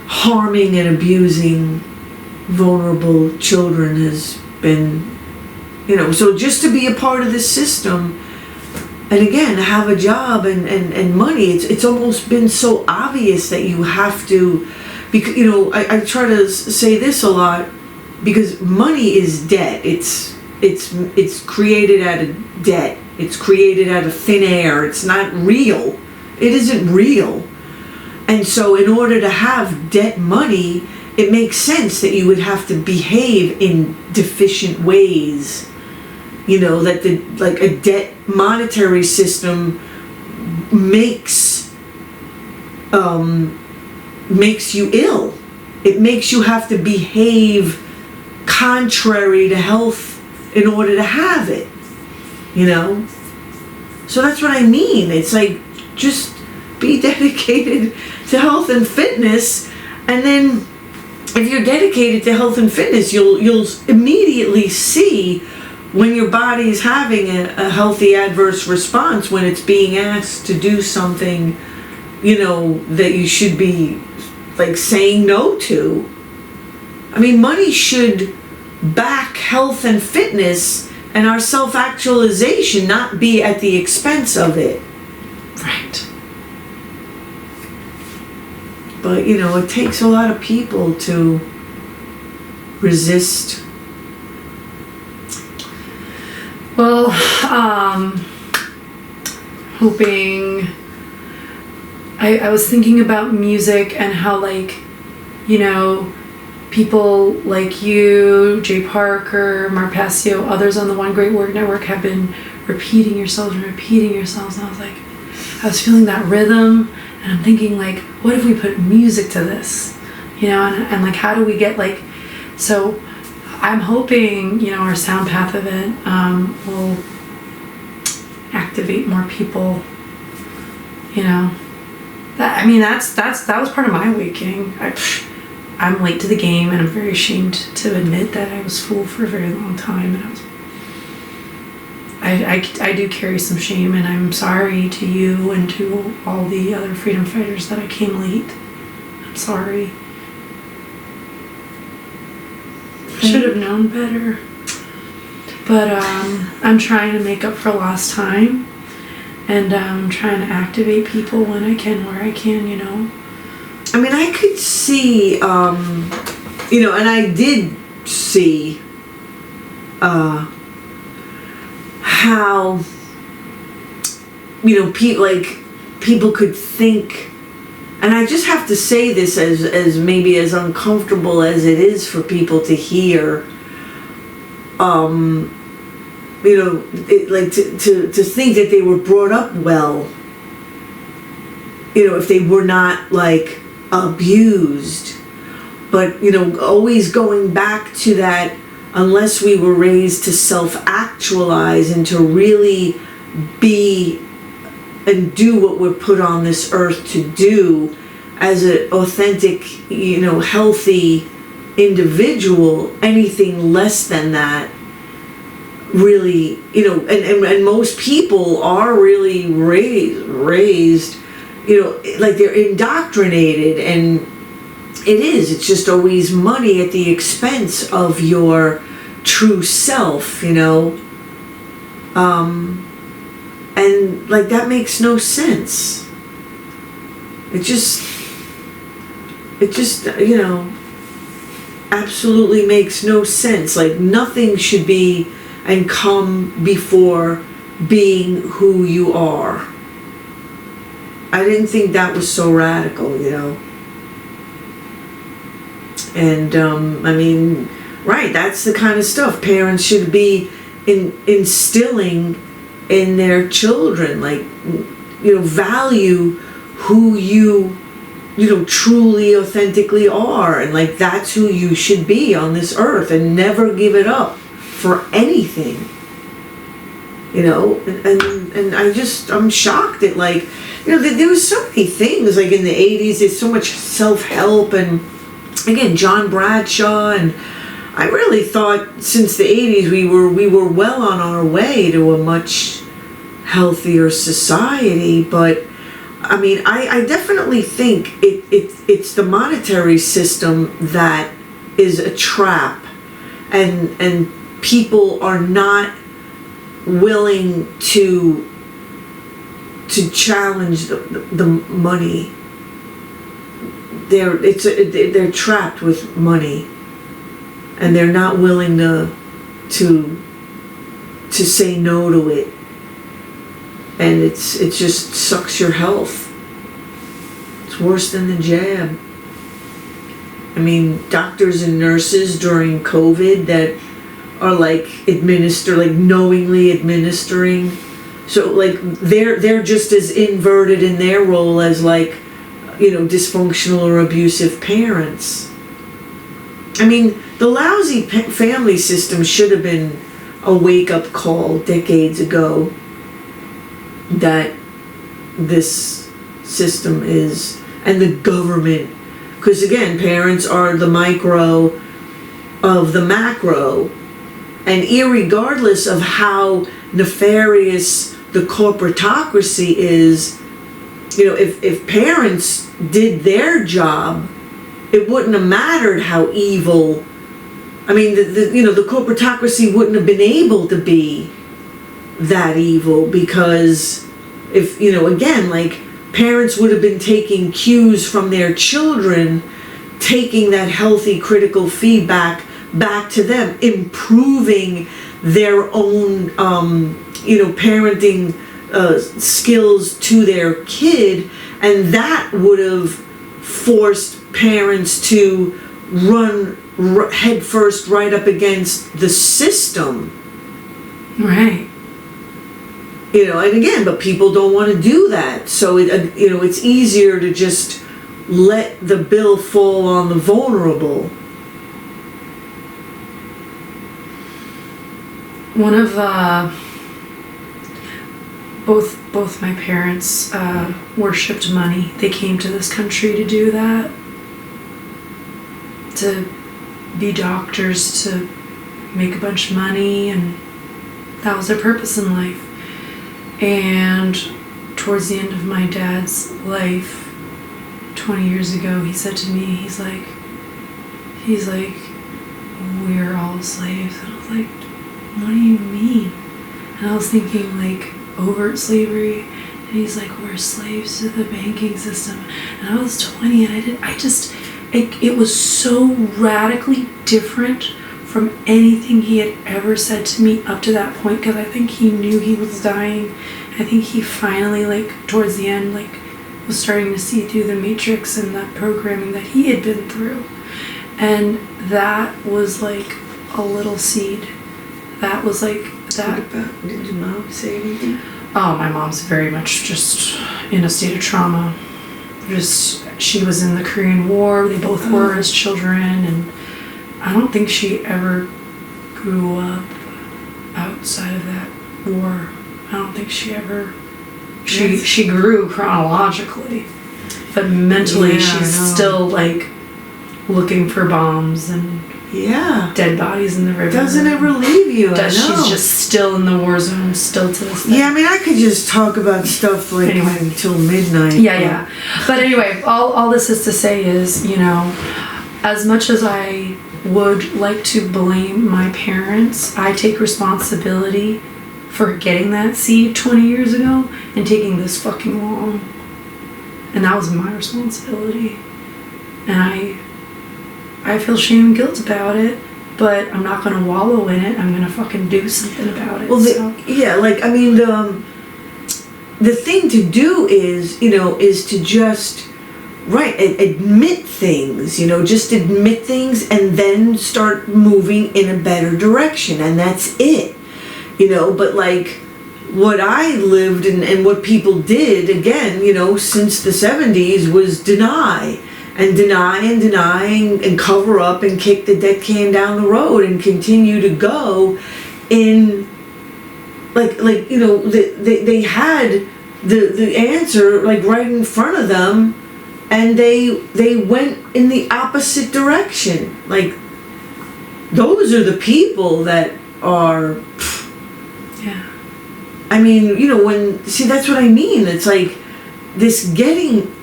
harming and abusing vulnerable children has been, you know, so just to be a part of this system, and again, have a job and money, it's almost been so obvious that you have to, because, you know, I try to say this a lot, because money is debt. It's created out of debt. It's created out of thin air. It's not real. It isn't real. And so in order to have debt money, it makes sense that you would have to behave in deficient ways. You know, that like a debt monetary system makes you ill. It makes you have to behave contrary to health in order to have it. You know? So that's what I mean. It's like, just be dedicated to health and fitness, and then if you're dedicated to health and fitness, you'll immediately see when your body is having a healthy adverse response, when it's being asked to do something, you know, that you should be like saying no to. I mean, money should back health and fitness and our self-actualization, not be at the expense of it. Right. But, you know, it takes a lot of people to resist. Well, hoping, I was thinking about music and how, like, you know, people like you, Jay Parker, Mark Passio, others on the One Great Work Network have been repeating yourselves. And I was like, I was feeling that rhythm, and I'm thinking, like, what if we put music to this? You know, and like, how do we get, like, so I'm hoping, you know, our Sound Path event will activate more people, you know. That was part of my awakening. I'm late to the game, and I'm very ashamed to admit that I was fooled for a very long time, and I do carry some shame, and I'm sorry to you and to all the other freedom fighters that I came late. I'm sorry. I should have known better. But I'm trying to make up for lost time, and I'm trying to activate people when I can, where I can, you know. I mean, I could see, you know, and I did see how, you know, people could think, and I just have to say this as maybe as uncomfortable as it is for people to hear, you know, like to think that they were brought up well, you know, if they were not, like, abused, but, you know, always going back to that, unless we were raised to self-actualize and to really be and do what we're put on this earth to do as an authentic, you know, healthy individual, anything less than that really, you know, and most people are really raised, you know, like they're indoctrinated, and it's just always money at the expense of your true self, you know, and like that makes no sense. It just, you know, absolutely makes no sense. Like, nothing should be and come before being who you are. I didn't think that was so radical, you know. And I mean, right, that's the kind of stuff parents should be instilling in their children. Like, you know, value who you know, truly, authentically are, and like that's who you should be on this earth, and never give it up for anything, you know. And I'm shocked at, like, you know, there was so many things, like in the 80s, there's so much self-help, and again, John Bradshaw, and I really thought since the 80s we were well on our way to a much healthier society. But I mean, I definitely think it's the monetary system that is a trap, and people are not willing to challenge the money. They're trapped with money, and they're not willing to say no to it. And it just sucks your health. It's worse than the jab. I mean, doctors and nurses during COVID that are like knowingly administering. So like they're just as inverted in their role as, like, you know, dysfunctional or abusive parents. I mean, the lousy family system should have been a wake-up call decades ago that this system is, and the government, because again, parents are the micro of the macro, and irregardless of how nefarious the corporatocracy is, you know, if parents did their job, it wouldn't have mattered how evil. I mean, the corporatocracy wouldn't have been able to be that evil, because if, you know, again, like, parents would have been taking cues from their children, taking that healthy critical feedback back to them, improving their own, you know, parenting skills to their kid, and that would have forced parents to run head first right up against the system. Right. And again, but people don't want to do that. So it's easier to just let the bill fall on the vulnerable. One of both my parents worshipped money. They came to this country to do that, to be doctors, to make a bunch of money, and that was their purpose in life. And towards the end of my dad's life, 20 years ago, he said to me, he's like, we're all slaves. And I was like, what do you mean? And I was thinking like overt slavery, and he's like, we're slaves to the banking system. And I was 20, and it was so radically different from anything he had ever said to me up to that point, because I think he knew he was dying. I think he finally, like, towards the end, like, was starting to see through the matrix and that programming that he had been through. And that was like a little seed. That was like that. Did your mom say anything? Oh, my mom's very much just in a state of trauma. She was in the Korean War. They both were as children, and I don't think she ever grew up outside of that war. I don't think she ever. She grew chronologically, but mentally she's still like looking for bombs and dead bodies in the river. Doesn't it relieve you? She's just still in the war zone, still to this day. Yeah, I mean, I could just talk about stuff like until midnight. Yeah. But anyway, all this is to say is, as much as I would like to blame my parents, I take responsibility for getting that seed 20 years ago and taking this fucking long. And that was my responsibility. And I feel shame and guilt about it, but I'm not going to wallow in it. I'm going to fucking do something about it. Well, the thing to do is to just, admit things, just admit things and then start moving in a better direction. And that's it. But like what I lived and what people did, again, since the 70s was deny and cover up and kick the dead can down the road and continue to go in they had the answer like right in front of them, and they went in the opposite direction. Like, those are the people that are... Yeah. I mean, that's what I mean. It's like this getting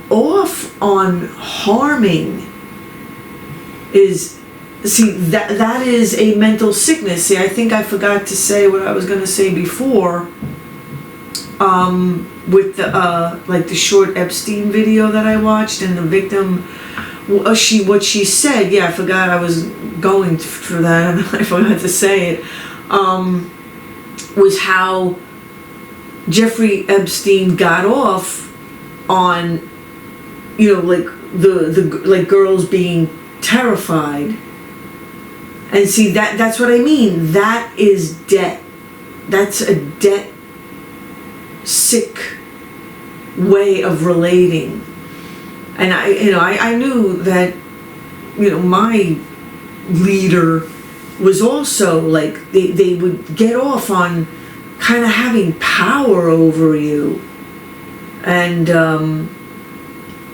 off on harming is, that is a mental sickness. See, I think I forgot to say what I was going to say before, with the short Epstein video that I watched, and the victim, what she said, I forgot I was going for that, and I forgot to say it, was how Jeffrey Epstein got off on, the girls being terrified. And see, that's what I mean. That is debt. That's a debt sick way of relating. And I knew that, my leader was also like, they would get off on kind of having power over you, and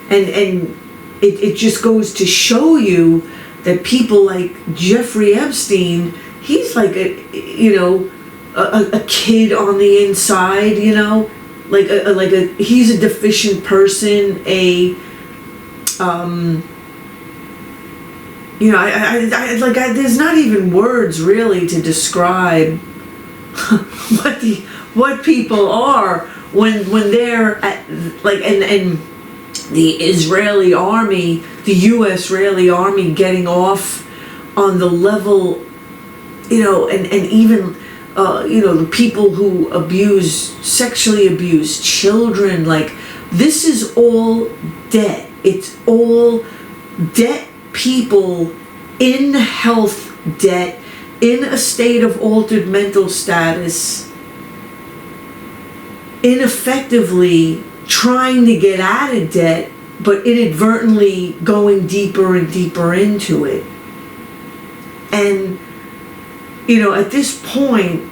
it just goes to show you that people like Jeffrey Epstein, he's like a kid on the inside, he's a deficient person, there's not even words really to describe what people are when they're at, and the Israeli army, the U.S. Israeli army getting off on the level, and even the people who sexually abuse children. Like, this is all debt. It's all debt, people in health debt, in a state of altered mental status, ineffectively trying to get out of debt, but inadvertently going deeper and deeper into it. And, at this point,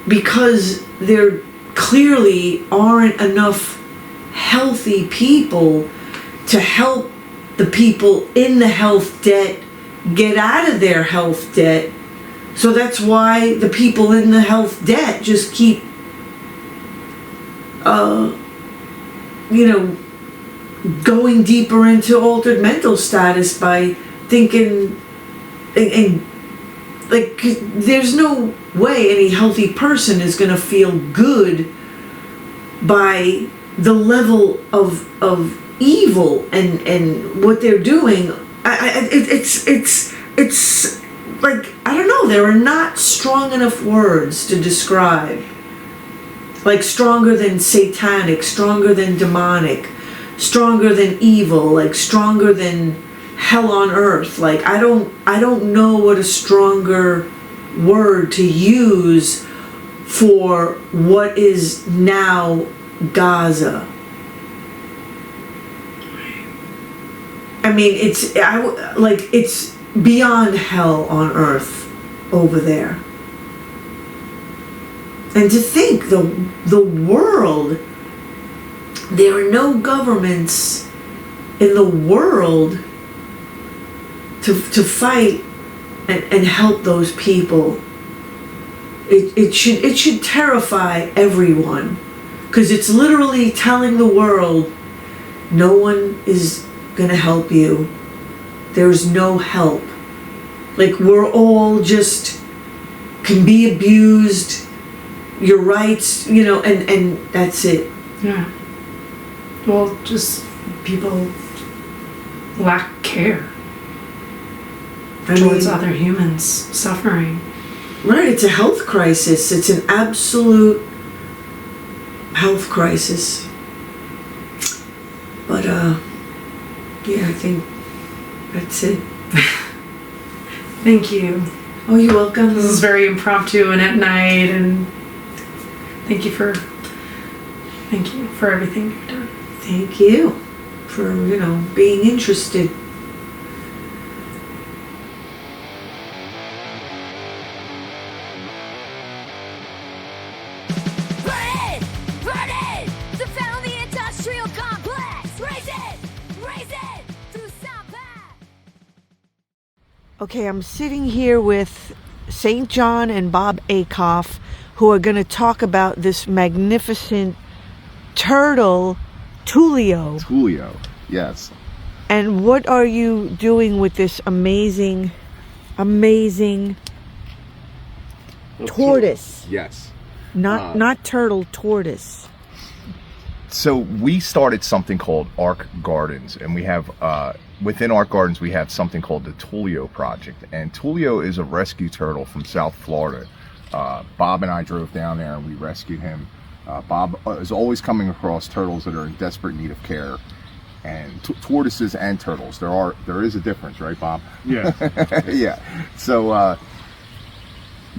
because there clearly aren't enough healthy people to help the people in the health debt get out of their health debt, so that's why the people in the health debt just keep going deeper into altered mental status by thinking, and like, there's no way any healthy person is going to feel good by the level of evil and what they're doing. It's like, I don't know, there are not strong enough words to describe. Like, stronger than satanic, stronger than demonic, stronger than evil, like stronger than hell on earth. Like, I don't know what a stronger word to use for what is now Gaza. I mean, it's beyond hell on earth over there. And to think the world, there are no governments in the world to fight and help those people. It should terrify everyone, because it's literally telling the world, no one is gonna help you. There's no help. Like, we're all just can be abused, your rights, and that's it. Yeah. Well, just people lack care towards other humans suffering. Right, it's a health crisis. It's an absolute health crisis. But, yeah, I think that's it. Thank you. Oh, you're welcome. This is very impromptu and at night, and thank you for everything you've done. Thank you for, being interested. Okay, I'm sitting here with St. John and Bob Akoff, who are going to talk about this magnificent turtle, Tullio. Tullio, yes. And what are you doing with this amazing tortoise? Yes. Not turtle, tortoise. So we started something called Ark Gardens, and we have within Ark Gardens we have something called the Tullio Project. And Tullio is a rescue turtle from South Florida. Bob and I drove down there and we rescued him. Bob is always coming across turtles that are in desperate need of care, and tortoises and turtles. There is a difference, right, Bob? Yeah. Yeah. So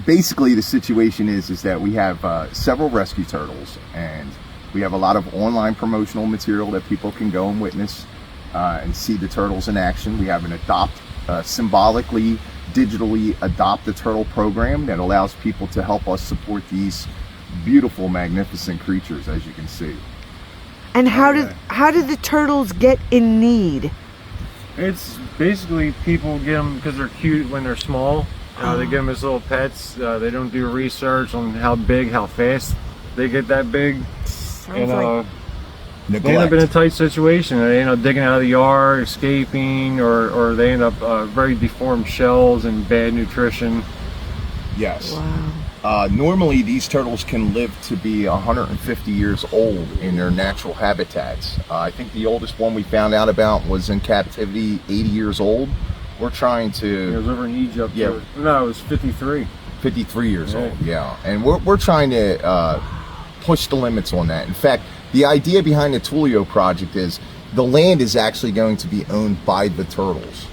basically the situation is that we have several rescue turtles, and we have a lot of online promotional material that people can go and witness and see the turtles in action. We have an symbolically, digitally adopt a turtle program that allows people to help us support these beautiful, magnificent creatures, as you can see. And how did the turtles get in need? It's basically people get them because they're cute when they're small. They get them as little pets. They don't do research on how big, how fast they get that big. And they end up in a tight situation. They end up digging out of the yard, escaping, or they end up very deformed shells and bad nutrition. Yes. Wow. Normally these turtles can live to be 150 years old in their natural habitats. I think the oldest one we found out about was in captivity 80 years old. We're trying to... It was over in Egypt. Yeah. No, it was 53. 53 years old, yeah. And we're trying to push the limits on that. In fact, the idea behind the Tulio project is the land is actually going to be owned by the turtles.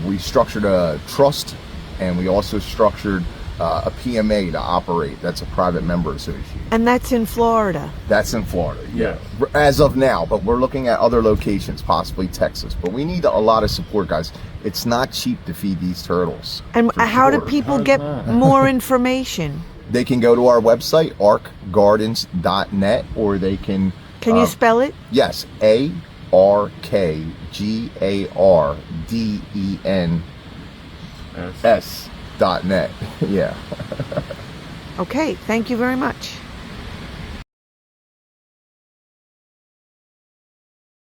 We structured a trust, and we also structured a PMA to operate. That's a private member association. And that's in Florida. That's in Florida, yeah. As of now, but we're looking at other locations, possibly Texas. But we need a lot of support, guys. It's not cheap to feed these turtles. And how do people get more information? They can go to our website, arkgardens.net, or they can... Can you spell it? Yes, ARKGARDENS.net. Yeah. Okay, thank you very much.